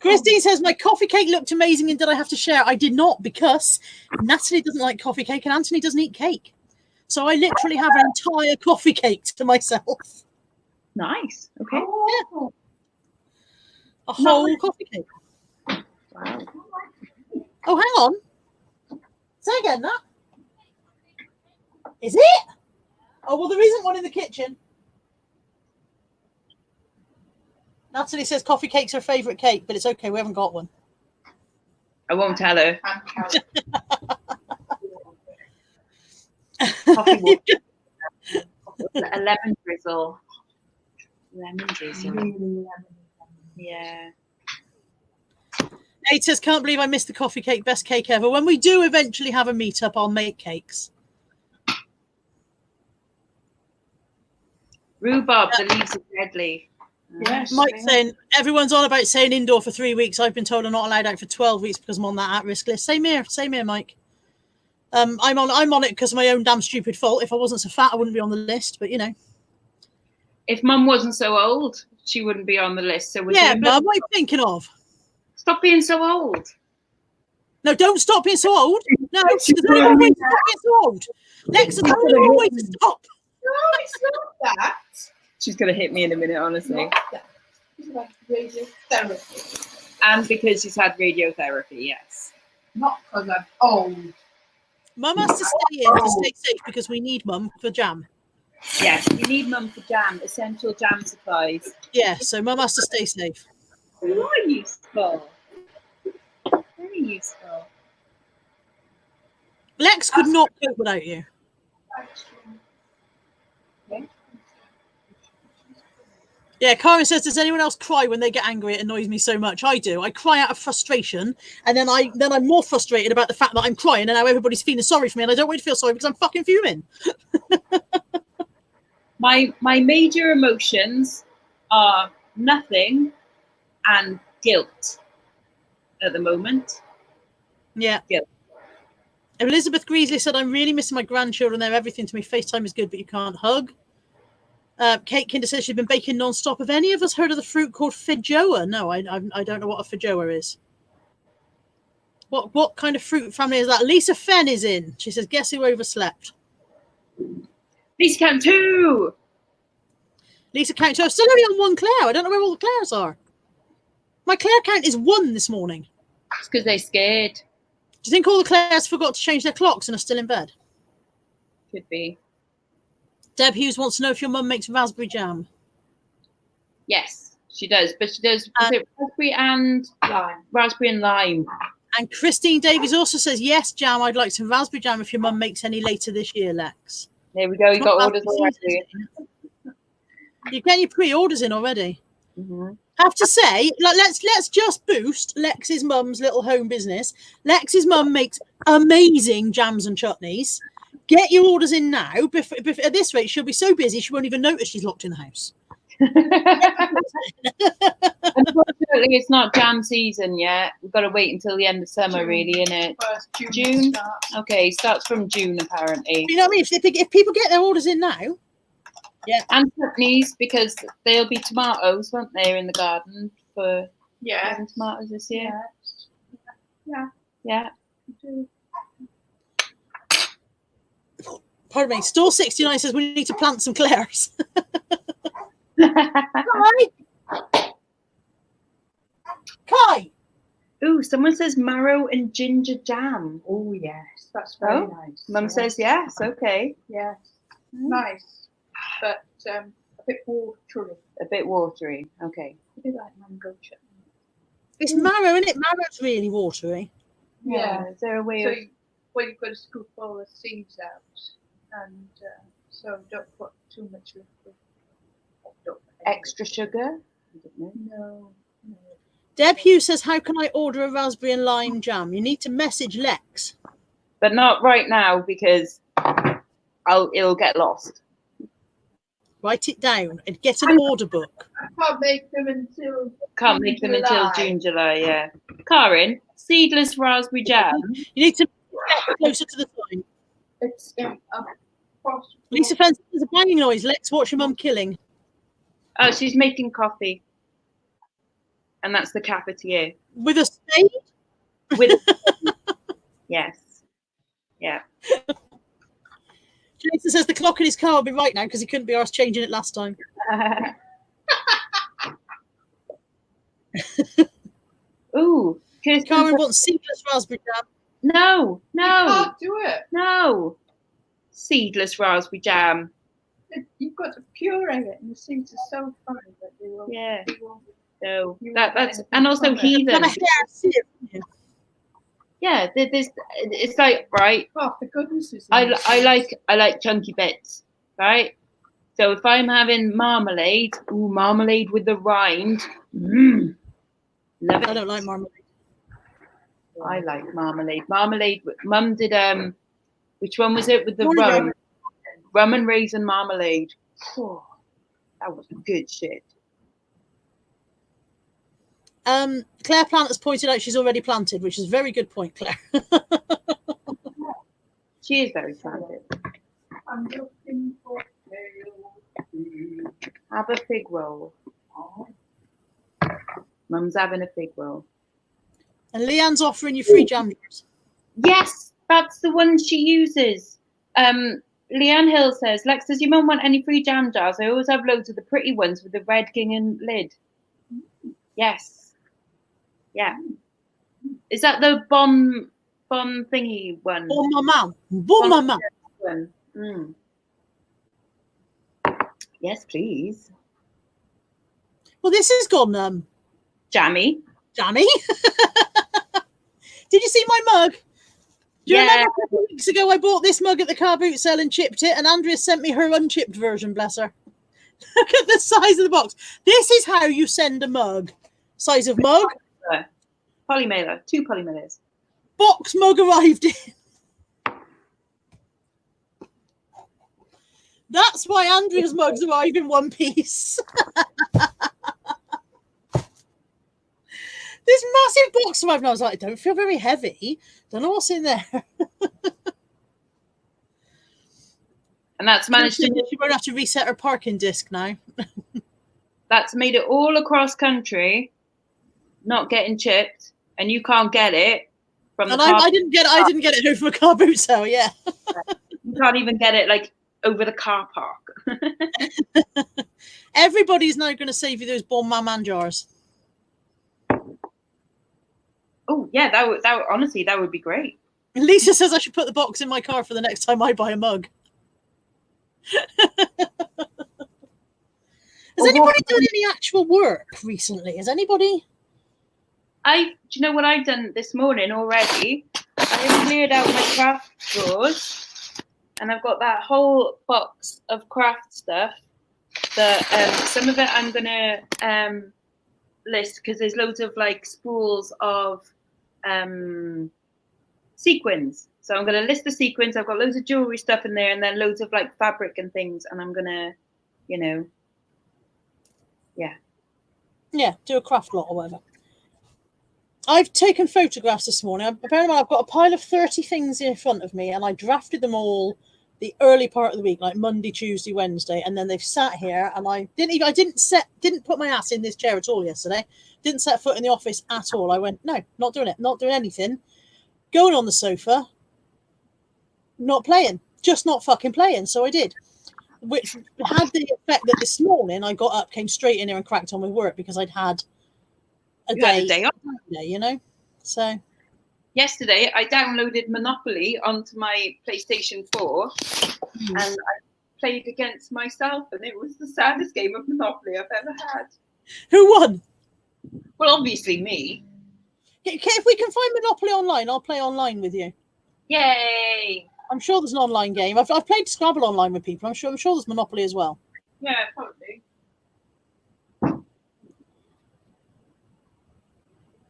Christine says, my coffee cake looked amazing and did I have to share? I did not, because Natalie doesn't like coffee cake and Anthony doesn't eat cake. So I literally have an entire coffee cake to myself. Nice. Okay. Yeah. A whole coffee cake. Wow. Oh, hang on. Say again, that. Is it? Oh, well, there isn't one in the kitchen. Natalie says coffee cake's her favourite cake, but it's okay, we haven't got one. I won't tell her. Coffee water. A lemon drizzle. Lemon drizzle. Yeah. Nate says, can't believe I missed the coffee cake, best cake ever. When we do eventually have a meetup, I'll make cakes. Rhubarb, the leaves are deadly. Yes. Mike saying, everyone's on about saying indoor for 3 weeks. I've been told I'm not allowed out for 12 weeks because I'm on that at-risk list. Same here, Mike. I'm on it because of my own damn stupid fault. If I wasn't so fat, I wouldn't be on the list, but you know. If Mum wasn't so old, she wouldn't be on the list. So yeah, Mum, what are you thinking of? Stop being so old. No, don't stop being so old. No, there's only one way to stop being so old. Lex, there's only one way to stop. No, it's not that. She's going to hit me in a minute, honestly. Not that. It's like radiotherapy. And because she's had radiotherapy, yes. Not because I'm old. Mum has to stay in to stay safe because we need Mum for jam. Yes, you need Mum for jam, essential jam supplies. Yeah, so Mum has to stay safe. You are useful. Very useful. Lex could not cope without you. Yeah, Karen says, does anyone else cry when they get angry? It annoys me so much. I do. I cry out of frustration, and then I'm more frustrated about the fact that I'm crying and now everybody's feeling sorry for me, and I don't want to feel sorry because I'm fucking fuming. My major emotions are nothing and guilt at the moment. Yeah. Guilt. Elizabeth Greasley said, I'm really missing my grandchildren. They're everything to me. FaceTime is good, but you can't hug. Kate Kinder says she's been baking non-stop. Have any of us heard of the fruit called feijoa? No, I don't know what a feijoa is. What kind of fruit family is that? Lisa Fenn is in. She says, guess who overslept? Lisa count 2. Lisa count 2. I'm still only on 1 Claire. I don't know where all the Claires are. My Claire count is 1 this morning. It's because they're scared. Do you think all the Claires forgot to change their clocks and are still in bed? Could be. Deb Hughes wants to know if your mum makes raspberry jam. Yes, she does. But she does raspberry and lime. Raspberry and lime. And Christine Davies also says, yes, jam. I'd like some raspberry jam if your mum makes any later this year, Lex. There we go. You got orders already. You're getting your pre-orders in already. Mm-hmm. Have to say, let's just boost Lex's mum's little home business. Lex's mum makes amazing jams and chutneys. Get your orders in now. At this rate, she'll be so busy she won't even notice she's locked in the house. Unfortunately, it's not jam season yet. We've got to wait until the end of summer, June. really, innit? June? Okay, starts from June, apparently. You know what I mean? If people get their orders in now, yeah. And chutneys, because there'll be tomatoes, won't there, in the garden for tomatoes this year? Yeah. Pardon me. Store 69 says we need to plant some Claires. Kai. Ooh, someone says marrow and ginger jam. Oh, yes. That's very nice. Mum says yes. Okay. Yes. Nice. But a bit watery. A bit watery. Okay. A bit like mango chutney. It's marrow, isn't it? Marrow's really watery. Yeah. Is there a way of... Well, you've got to scoop all the seeds out. And so don't put too much liquid. Extra sugar? I don't know. No. Deb Hughes says, how can I order a raspberry and lime jam? You need to message Lex. But not right now, because it'll get lost. Write it down and get an order book. I can't make them until June, July, yeah. Karen, seedless raspberry jam. You need to get closer to the sign. It's Lisa Fence, there's a banging noise. Lex, watch your mum killing. Oh, she's making coffee. And that's the cafetiere. With a spade? With yes. Yeah. Jason says the clock in his car will be right now because he couldn't be asked changing it last time. Ooh. Karen wants seedless raspberry jam. No. You can't do it. No. Seedless raspberry jam. You've got to puree it, and the seeds are so fine that they won't. Yeah. They won't. So that's and also heathen. Yeah, it's like right. Oh, for goodness sake! I like chunky bits, right? So if I'm having marmalade, marmalade with the rind, love it. I don't like marmalade. I like marmalade. Marmalade. Mum did which one was it with the rum and raisin marmalade? Oh, that was good shit. Claire Plant has pointed out she's already planted, which is a very good point, Claire. She is very planted. I'm looking for Have a fig roll. Mum's having a fig roll. And Leanne's offering you free jam jars. Yes, that's the one she uses. Leanne Hill says, Lex, does your mum want any free jam jars? I always have loads of the pretty ones with the red gingham lid. Yes. Yeah. Is that the bon thingy one? Bon maman. Bon maman. One. Yes, please. Well, this has gone Jammy. Jammy. Did you see my mug? Do you remember a couple of weeks ago I bought this mug at the car boot sale and chipped it, and Andrea sent me her unchipped version, bless her. Look at the size of the box. This is how you send a mug. Size of mug. Polymailer. 2 polymailers. Box mug arrived in. That's why Andrea's mugs arrive in one piece. this massive box arrived, and I was like, I don't feel very heavy. Don't know what's in there. And that's managed to. She won't have to reset her parking disc now. That's made it all across country, not getting chipped, and you can't get it from the. And I didn't get it home from a car boot sale. Yeah, you can't even get it like over the car park. Everybody's now going to save you those Bon Maman jars. Oh yeah, that would honestly that would be great. Lisa says I should put the box in my car for the next time I buy a mug. Has anybody done any actual work recently? Has anybody? Do you know what I've done this morning already? I've cleared out my craft drawers, and I've got that whole box of craft stuff. That some of it I'm gonna list because there's loads of like spools of sequins. So I'm going to list the sequins. I've got loads of jewelry stuff in there, and then loads of like fabric and things. And I'm going to, do a craft lot or whatever. I've taken photographs this morning. Apparently, I've got a pile of 30 things in front of me, and I drafted them all the early part of the week, like Monday, Tuesday, Wednesday, and then they've sat here, and I didn't put my ass in this chair at all yesterday. Didn't set foot in the office at all. I went, no, not doing it, not doing anything. Going on the sofa. Not playing, just not fucking playing. So I did, which had the effect that this morning I got up, came straight in here and cracked on with work because I'd had a day off, So yesterday I downloaded Monopoly onto my PlayStation 4 and I played against myself, and it was the saddest game of Monopoly I've ever had. Who won? Well, obviously me. If we can find Monopoly online, I'll play online with you. Yay! I'm sure there's an online game. I've played Scrabble online with people. I'm sure there's Monopoly as well. Yeah, probably.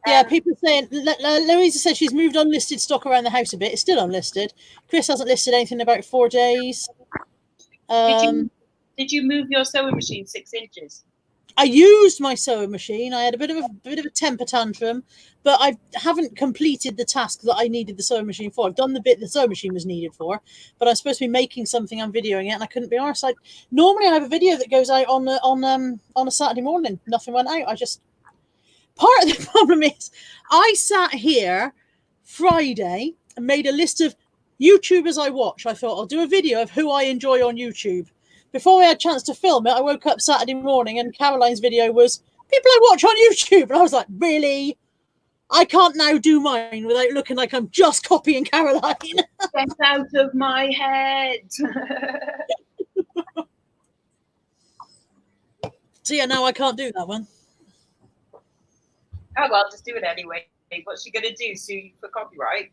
Yeah, people saying Louisa said she's moved unlisted stock around the house a bit. It's still unlisted. Chris hasn't listed anything in about 4 days. Did you move your sewing machine 6 inches? I used my sewing machine. I had a bit of a temper tantrum, but I haven't completed the task that I needed the sewing machine for. I've done the bit the sewing machine was needed for, but I'm supposed to be making something and videoing it, and I couldn't be arsed. Normally I have a video that goes out on a Saturday morning. Nothing went out. Part of the problem is I sat here Friday and made a list of YouTubers I watch. I thought I'll do a video of who I enjoy on YouTube. Before I had a chance to film it, I woke up Saturday morning and Caroline's video was people I watch on YouTube. And I was like, really? I can't now do mine without looking like I'm just copying Caroline. Get out of my head. So yeah, now I can't do that one. Oh, well, just do it anyway. What's she going to do? Sue you for copyright?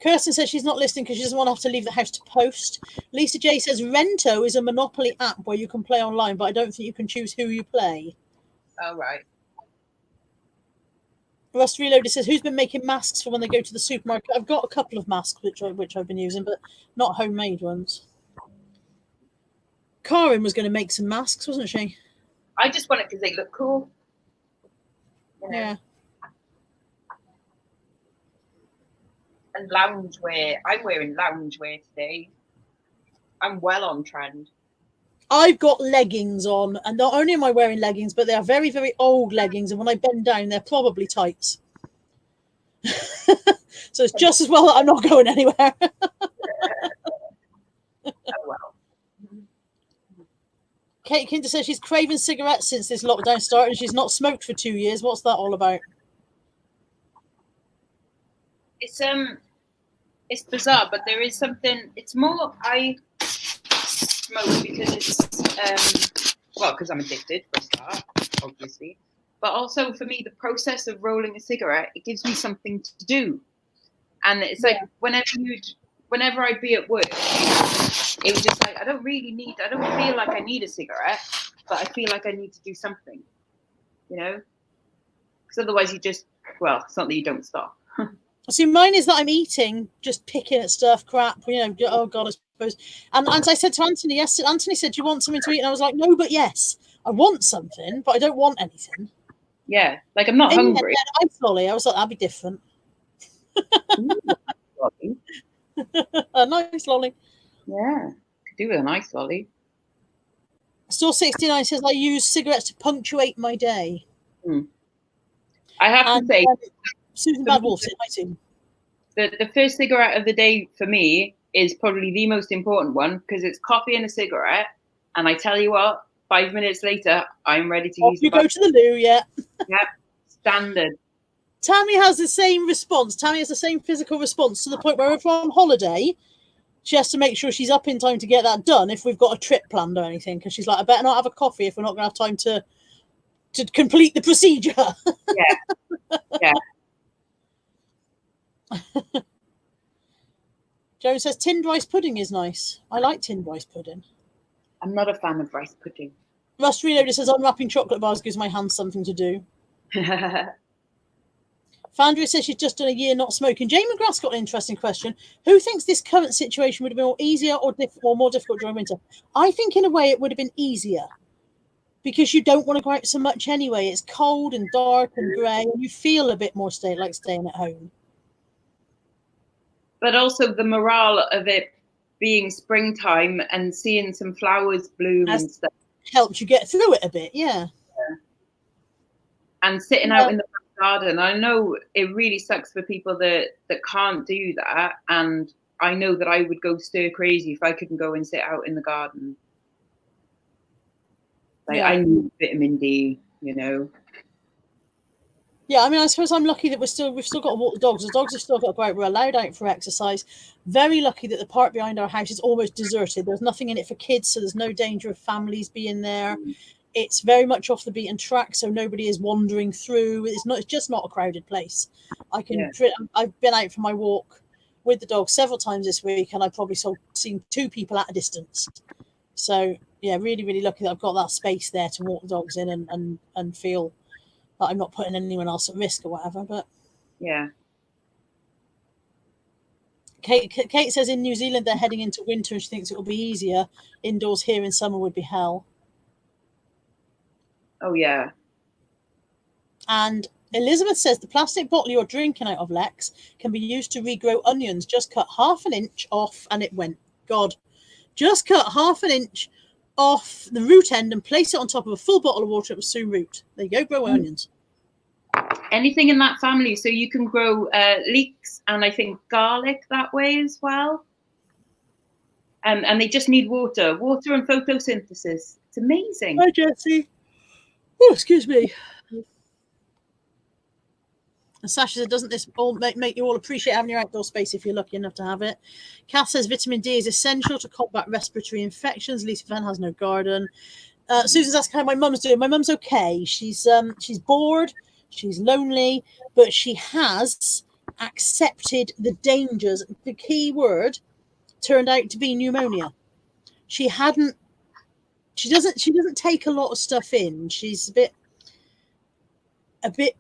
Kirsten says she's not listening because she doesn't want to have to leave the house to post. Lisa J says Rento is a Monopoly app where you can play online, but I don't think you can choose who you play. Oh, right. Rust Reloaded says, who's been making masks for when they go to the supermarket? I've got a couple of masks which I've been using, but not homemade ones. Karin was going to make some masks, wasn't she? I just want it because they look cool. Yeah. And loungewear. I'm wearing loungewear today. I'm well on trend. I've got leggings on, and not only am I wearing leggings, but they are very, very old leggings, and when I bend down, they're probably tights. So it's just as well that I'm not going anywhere. Oh, well. Kate Kinder says she's craving cigarettes since this lockdown started, and she's not smoked for 2 years. What's that all about? It's bizarre, but there is something. It's more I smoke because it's because I'm addicted for a start, obviously, but also for me the process of rolling a cigarette, it gives me something to do, and it's like whenever I'd be at work, it was just like I don't feel like I need a cigarette, but I feel like I need to do something, because otherwise it's not that you don't stop. See, mine is that I'm eating, just picking at stuff, crap, oh God, I suppose. And as I said to Anthony yesterday, Anthony said, do you want something to eat? And I was like, no, but yes. I want something, but I don't want anything. Yeah, like I'm not And hungry. then ice lolly. I was like, that'd be different. Lolly. A nice lolly. Yeah, could do with a nice lolly. Store 69 says I use cigarettes to punctuate my day. I have And, to say, Susan Bad Wolf said, hi Susan. The first cigarette of the day for me is probably the most important one because it's coffee and a cigarette. And I tell you what, 5 minutes later, I'm ready to use the bathroom. You go to the loo, yeah. Yeah, standard. Tammy has the same response. Tammy has the same physical response to the point where if we're on holiday, she has to make sure she's up in time to get that done if we've got a trip planned or anything. Because she's like, I better not have a coffee if we're not going to have time to complete the procedure. Yeah. Joe says tinned rice pudding is nice. I like tinned rice pudding. I'm not a fan of rice pudding. Rust Reloaded says unwrapping chocolate bars gives my hands something to do. Fandria says she's just done a year not smoking. Jane McGrath's got an interesting question. Who thinks this current situation would have been more easier or more difficult during winter? I think in a way it would have been easier because you don't want to go out so much anyway. It's cold and dark and grey and you feel a bit more like staying at home. But also the morale of it being springtime and seeing some flowers bloom and stuff. Helped you get through it a bit, yeah. And sitting out in the garden. I know it really sucks for people that can't do that. And I know that I would go stir crazy if I couldn't go and sit out in the garden. Like I need vitamin D, you know. Yeah, I mean, I suppose I'm lucky that we've still got to walk the dogs. The dogs have still got to go out. We're allowed out for exercise. Very lucky that the park behind our house is almost deserted. There's nothing in it for kids, so there's no danger of families being there. It's very much off the beaten track, so nobody is wandering through. It's just not a crowded place. I've been out for my walk with the dog several times this week, and I've probably seen 2 people at a distance. So yeah, really, really lucky that I've got that space there to walk the dogs in and feel that I'm not putting anyone else at risk or whatever. But yeah. Kate says in New Zealand they're heading into winter and she thinks it will be easier. Indoors here in summer would be hell. Oh yeah. And Elizabeth says the plastic bottle you're drinking out of, Lexx, can be used to regrow onions. Just cut ½ an inch off and it went. God. Just cut ½ an inch off the root end and place it on top of a full bottle of water. It will soon root. There you go, grow onions. Anything in that family. So you can grow leeks and I think garlic that way as well. And they just need water and photosynthesis. It's amazing. Hi, Jessie. Oh, excuse me. And Sasha said, doesn't this all make you all appreciate having your outdoor space if you're lucky enough to have it? Kath says vitamin D is essential to combat respiratory infections. Lisa Van has no garden. Susan's asking how my mum's doing. My mum's okay. She's bored. She's lonely, but she has accepted the dangers. The key word turned out to be pneumonia. She doesn't take a lot of stuff in. She's a bit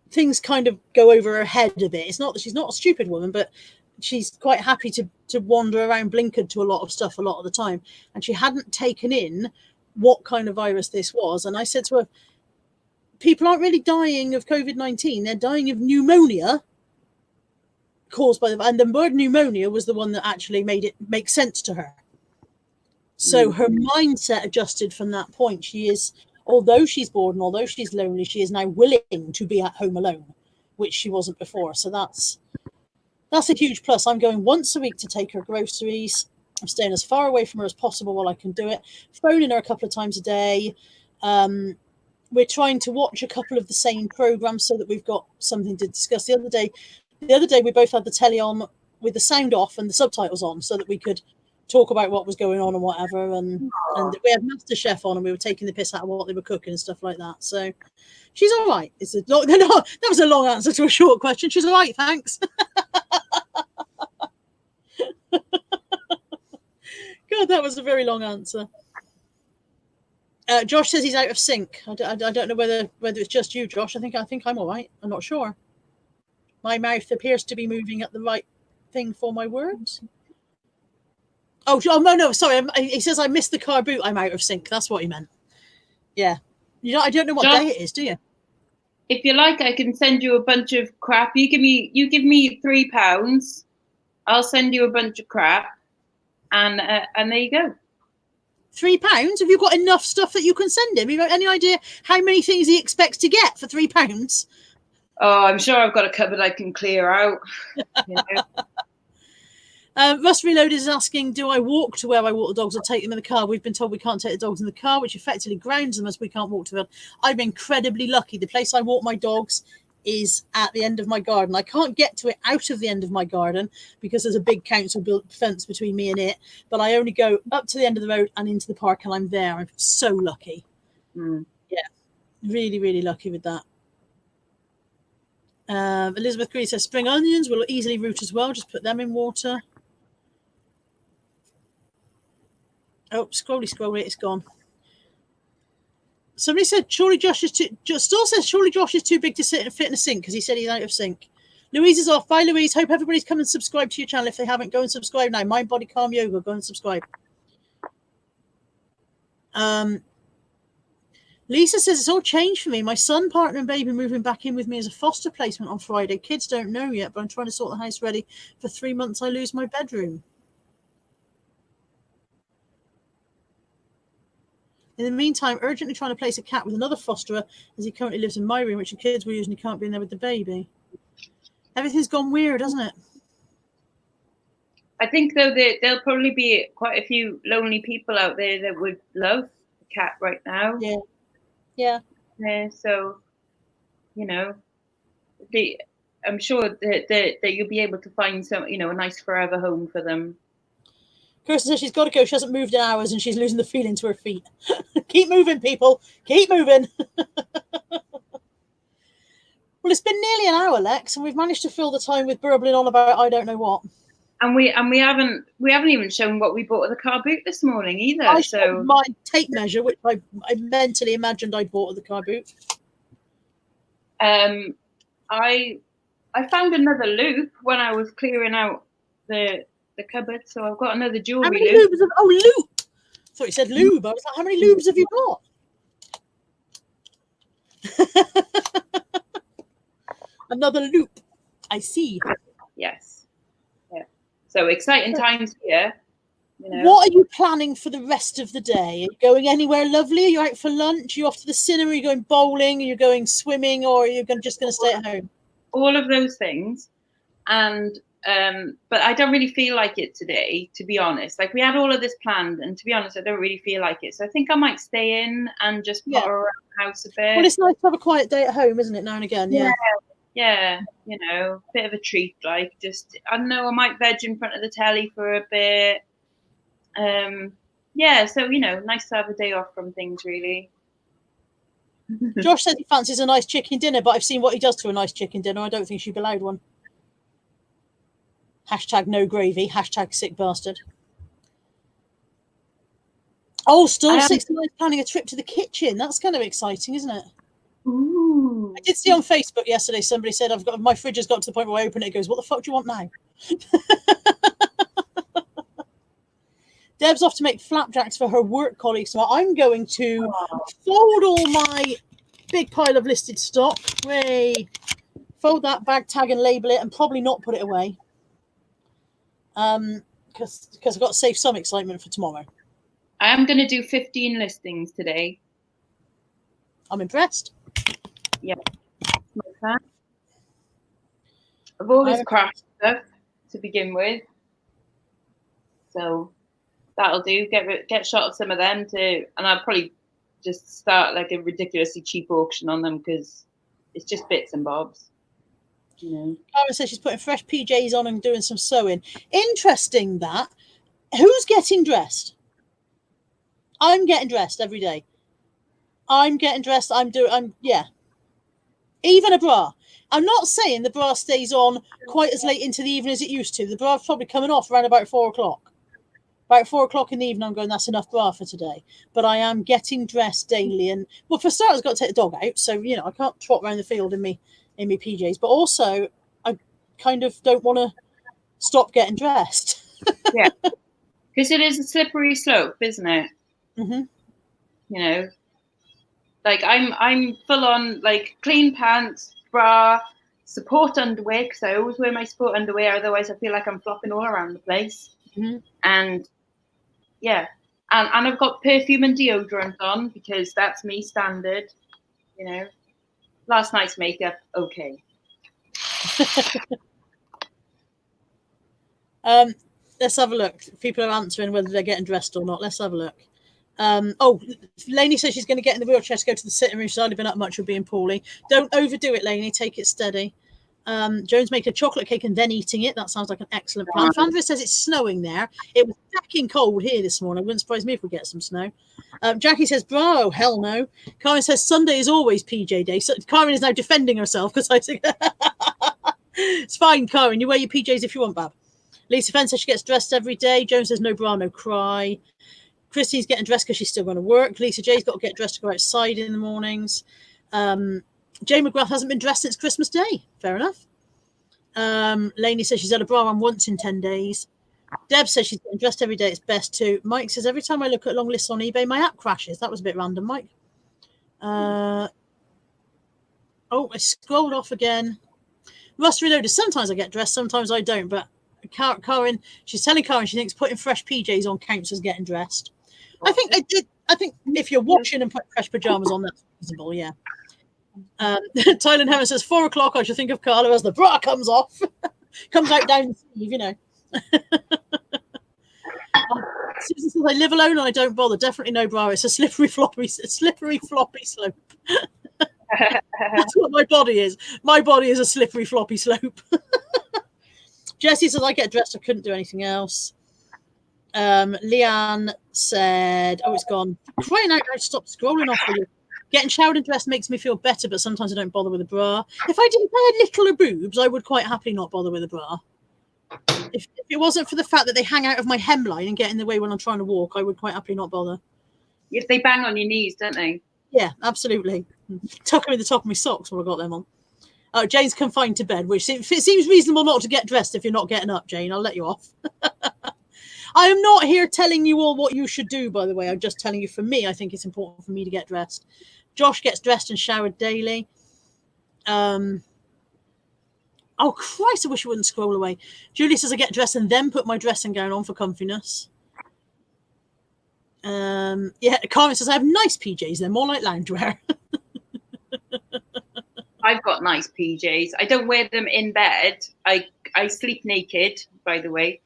things kind of go over her head a bit. It's not that she's not a stupid woman, but she's quite happy to wander around blinkered to a lot of stuff a lot of the time. And she hadn't taken in what kind of virus this was. And I said to her, people aren't really dying of COVID-19. They're dying of pneumonia caused by and the word pneumonia was the one that actually made it make sense to her. So her mindset adjusted from that point. She is, although she's bored and although she's lonely, she is now willing to be at home alone, which she wasn't before. So that's a huge plus. I'm going once a week to take her groceries. I'm staying as far away from her as possible while I can do it. Phoning her a couple of times a day. We're trying to watch a couple of the same programs so that we've got something to discuss. The other day we both had the telly on with the sound off and the subtitles on so that we could talk about what was going on and whatever. And we had MasterChef on and we were taking the piss out of what they were cooking and stuff like that. So she's all right. That was a long answer to a short question. She's all right, thanks. God, that was a very long answer. Josh says he's out of sync. I don't know whether it's just you, Josh. I think I'm all right. I'm not sure. My mouth appears to be moving at the right thing for my words. Oh no, sorry. He says I missed the car boot. I'm out of sync. That's what he meant. Yeah. I don't know what Josh, day it is, do you? if you like, I can send you a bunch of crap. You give me £3. I'll send you a bunch of crap, and there you go. £3? Have you got enough stuff that you can send him? Have you got any idea how many things he expects to get for £3? Oh, I'm sure I've got a cupboard I can clear out. You know? Rust Reloaded is asking, do I walk to where I walk the dogs or take them in the car? We've been told we can't take the dogs in the car, which effectively grounds them as we can't walk to them. I'm incredibly lucky. The place I walk my dogs is at the end of my garden. I can't get to it out of the end of my garden because there's a big council built fence between me and it, but I only go up to the end of the road and into the park, and I'm there. I'm so lucky. Yeah, really, really lucky with that. Elizabeth Green says spring onions will easily root as well. Just put them in water. Oh, scrolly, it's gone. Somebody said surely Josh is too. Still says surely Josh is too big to sit and fit in a sink because he said he's out of sync. Louise is off. Bye, Louise. Hope everybody's come and subscribe to your channel. If they haven't, go and subscribe now. Mind Body Calm Yoga. Go and subscribe. Lisa says it's all changed for me. My son, partner, and baby moving back in with me as a foster placement on Friday. Kids don't know yet, but I'm trying to sort the house ready. For 3 months, I lose my bedroom. In the meantime, urgently trying to place a cat with another fosterer as he currently lives in my room, which the kids will use and he can't be in there with the baby. Everything's gone weird, hasn't it? I think, though, that there'll probably be quite a few lonely people out there that would love a cat right now. Yeah. So, you know, I'm sure that you'll be able to find some, a nice forever home for them. Kirsten says she's got to go. She hasn't moved in hours and she's losing the feeling to her feet. Keep moving, people. Keep moving. Well, it's been nearly an hour, Lex, and we've managed to fill the time with burbling on about I don't know what. And we haven't even shown what we bought at the car boot this morning either. I showed my tape measure, which I mentally imagined I bought at the car boot. I found another loop when I was clearing out the cupboard, so I've got another jewelry loop. How many lubes? Loop. I thought you said lube. I was like, how many lubes have you got? Another loop. I see. Yes. Yeah. So exciting times here. What are you planning for the rest of the day? Are you going anywhere lovely? Are you out for lunch? Are you off to the cinema? Are you going bowling? Are you going swimming? Or are you just going to stay at home? All of those things. And but I don't really feel like it today, to be honest. Like, we had all of this planned, and to be honest, I don't really feel like it. So I think I might stay in and just potter around the house a bit. Well, it's nice to have a quiet day at home, isn't it, now and again? Yeah, bit of a treat. Like, just, I don't know, I might veg in front of the telly for a bit. So nice to have a day off from things, really. Josh says he fancies a nice chicken dinner, but I've seen what he does to a nice chicken dinner. I don't think she'd be allowed one. #no gravy. #sick bastard. Oh, still 69 planning a trip to the kitchen. That's kind of exciting, isn't it? Ooh. I did see on Facebook yesterday, somebody said, my fridge has got to the point where I open it, it goes, what the fuck do you want now? Deb's off to make flapjacks for her work colleagues. So I'm going to fold all my big pile of listed stock. Fold that, bag tag and label it, and probably not put it away. Because I've got to save some excitement for tomorrow. I am going to do 15 listings today. I'm impressed. Yeah. My plan. Of all this craft stuff to begin with. So that'll do. Get shot of some of them too. And I'll probably just start like a ridiculously cheap auction on them because it's just bits and bobs. Karen says she's putting fresh PJs on and doing some sewing. Interesting that. Who's getting dressed? I'm getting dressed every day. I'm getting dressed. Even a bra. I'm not saying the bra stays on quite as late into the evening as it used to. The bra's probably coming off around about 4 o'clock. About 4 o'clock in the evening, I'm going, that's enough bra for today. But I am getting dressed daily. And, well, for starters, I've got to take the dog out. So, I can't trot around the field in my PJs. But also, I kind of don't want to stop getting dressed. Yeah. Because it is a slippery slope, isn't it? Mm-hmm. Like I'm full on like clean pants, bra, support underwear, because I always wear my support underwear. Otherwise, I feel like I'm flopping all around the place. Mm-hmm. And yeah, and I've got perfume and deodorant on because that's me standard. You know, last night's makeup, okay. Let's have a look. People are answering whether they're getting dressed or not. Let's have a look. Lainey says she's going to get in the wheelchair to go to the sitting room. She's hardly been up much with being poorly. Don't overdo it, Lainey. Take it steady. Jones making a chocolate cake and then eating it. That sounds like an excellent plan. Fandra says it's snowing there. It was fucking cold here this morning. It wouldn't surprise me if we get some snow. Jackie says, bro, hell no. Karen says Sunday is always PJ day. So Karen is now defending herself because I think it's fine, Karen. You wear your PJs if you want, Bab. Lisa Fenn says she gets dressed every day. Jones says no bra, no cry. Christine's getting dressed because she's still going to work. Lisa J's got to get dressed to go outside in the mornings. Jay McGrath hasn't been dressed since Christmas Day. Fair enough. Lainey says she's had a bra on once in 10 days. Deb says she's getting dressed every day. It's best too. Mike says every time I look at long lists on eBay, my app crashes. That was a bit random, Mike. I scrolled off again. Rust Reloaded. Sometimes I get dressed, sometimes I don't. But Karen, she's telling Karen she thinks putting fresh PJs on counts as getting dressed. I think they did. I think if you're watching and put fresh pajamas on, that's reasonable. Yeah. Tyler Heaven says 4 o'clock. I should think of Carla as the bra comes off, comes out down the sleeve. You know. Susan says I live alone and I don't bother. Definitely no bra. It's a slippery floppy slope. That's what my body is. My body is a slippery floppy slope. Jessie says I get dressed. I couldn't do anything else. Leanne said, "Oh, it's gone." Crying out loud! Stop scrolling off. For you. Getting showered and dressed makes me feel better, but sometimes I don't bother with a bra. If I didn't have littler boobs, I would quite happily not bother with a bra. If it wasn't for the fact that they hang out of my hemline and get in the way when I'm trying to walk, I would quite happily not bother. If they bang on your knees, don't they? Yeah, absolutely. Tuck them in the top of my socks when I got them on. Jane's confined to bed, which it seems reasonable not to get dressed if you're not getting up, Jane. I'll let you off. I am not here telling you all what you should do, by the way. I'm just telling you, for me, I think it's important for me to get dressed. Josh gets dressed and showered daily. Oh, Christ, I wish I wouldn't scroll away. Julie says I get dressed and then put my dressing gown on for comfiness. Yeah, Carmen says I have nice PJs. They're more like loungewear. I've got nice PJs. I don't wear them in bed. I sleep naked, by the way.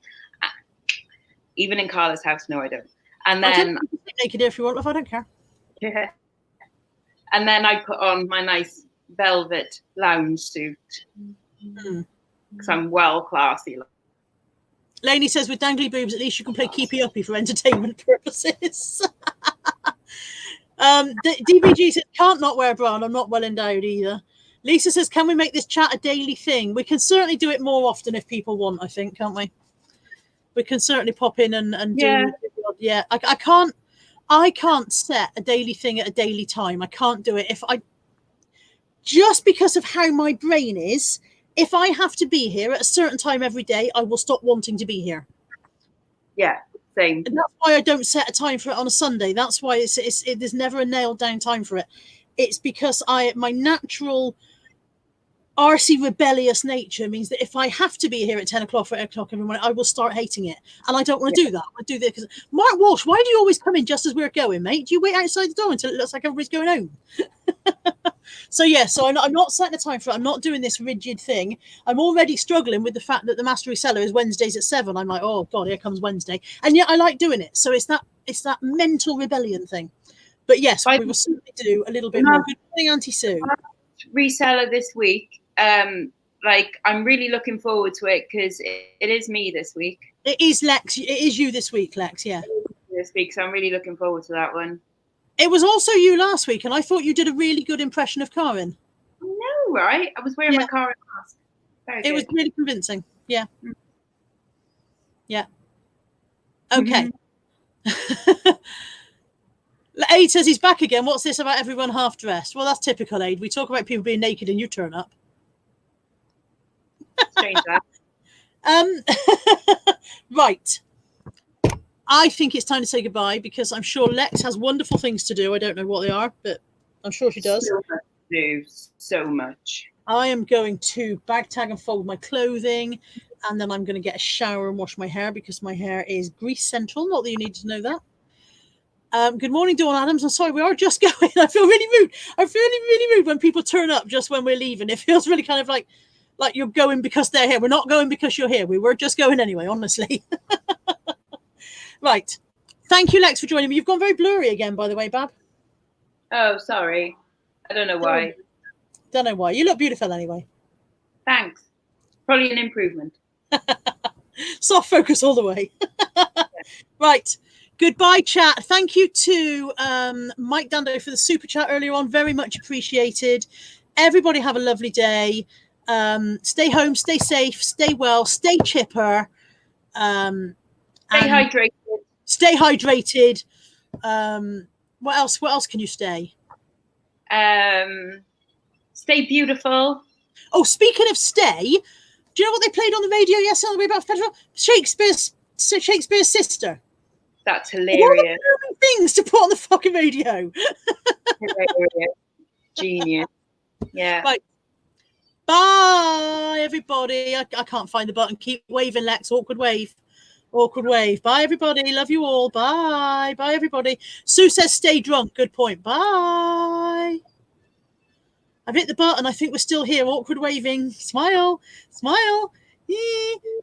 Even in Carla's house, no, I don't. And then sleep naked if you want, if I don't care. Yeah. And then I put on my nice velvet lounge suit because I'm well classy. Lainey says with dangly boobs, at least you can play keepy uppy for entertainment purposes. DBG says can't not wear a bra, and I'm not well endowed either. Lisa says, can we make this chat a daily thing? We can certainly do it more often if people want, I think, can't we? We can certainly pop in and do. Yeah, I can't set a daily thing at a daily time. I can't do it. Just because of how my brain is, if I have to be here at a certain time every day, I will stop wanting to be here. Yeah, same. And that's why I don't set a time for it on a Sunday. That's why there's never a nailed down time for it. It's because my natural arsey rebellious nature means that if I have to be here at 10 o'clock or 8 o'clock every morning, I will start hating it. And I don't want to do that. I do this because Mark Walsh, why do you always come in just as we're going, mate? Do you wait outside the door until it looks like everybody's going home? So I'm not setting a time for it. I'm not doing this rigid thing. I'm already struggling with the fact that the Mastery Cellar is Wednesdays at 7. I'm like, oh God, here comes Wednesday. And yet I like doing it. So it's that mental rebellion thing. But yes, we will certainly do a little bit more. Good morning, Auntie Sue. Reseller this week. I'm really looking forward to it because it is me this week. It is Lexx. It is you this week, Lexx. Yeah. This week, so I'm really looking forward to that one. It was also you last week, and I thought you did a really good impression of Karen. I know, right? I was wearing my Karen mask. It was really convincing. Yeah. Yeah. Okay. Aid says he's back again. What's this about everyone half dressed? Well, that's typical, Aid. We talk about people being naked and you turn up. Strange that. Right. I think it's time to say goodbye because I'm sure Lexx has wonderful things to do. I don't know what they are, but I'm sure she does. So much to do, so much. I am going to bag tag and fold my clothing, and then I'm going to get a shower and wash my hair because my hair is grease central. Not that you need to know that. Good morning, Dawn Adams. I'm sorry, we are just going. I feel really rude. I feel really rude when people turn up just when we're leaving. It feels really kind of like you're going because they're here. We're not going because you're here. We were just going anyway, honestly. Right. Thank you, Lex, for joining me. You've gone very blurry again, by the way, Bab. Oh, sorry. I don't know why. Don't know why. You look beautiful anyway. Thanks. Probably an improvement. Soft focus all the way. Right. Goodbye, chat. Thank you to Mike Dando for the super chat earlier on. Very much appreciated. Everybody have a lovely day. Stay home, stay safe, stay well, stay chipper. Stay hydrated. Stay hydrated. What else? What else can you stay? Stay beautiful. Oh, speaking of stay, do you know what they played on the radio yesterday on the way back Federal? Shakespeare's sister. That's hilarious. What things to put on the fucking radio. Hilarious. Genius. Yeah. Right. Bye, everybody. I can't find the button. Keep waving, Lex. Awkward wave. Awkward wave. Bye, everybody. Love you all. Bye. Bye, everybody. Sue says stay drunk. Good point. Bye. I've hit the button. I think we're still here. Awkward waving. Smile. Smile.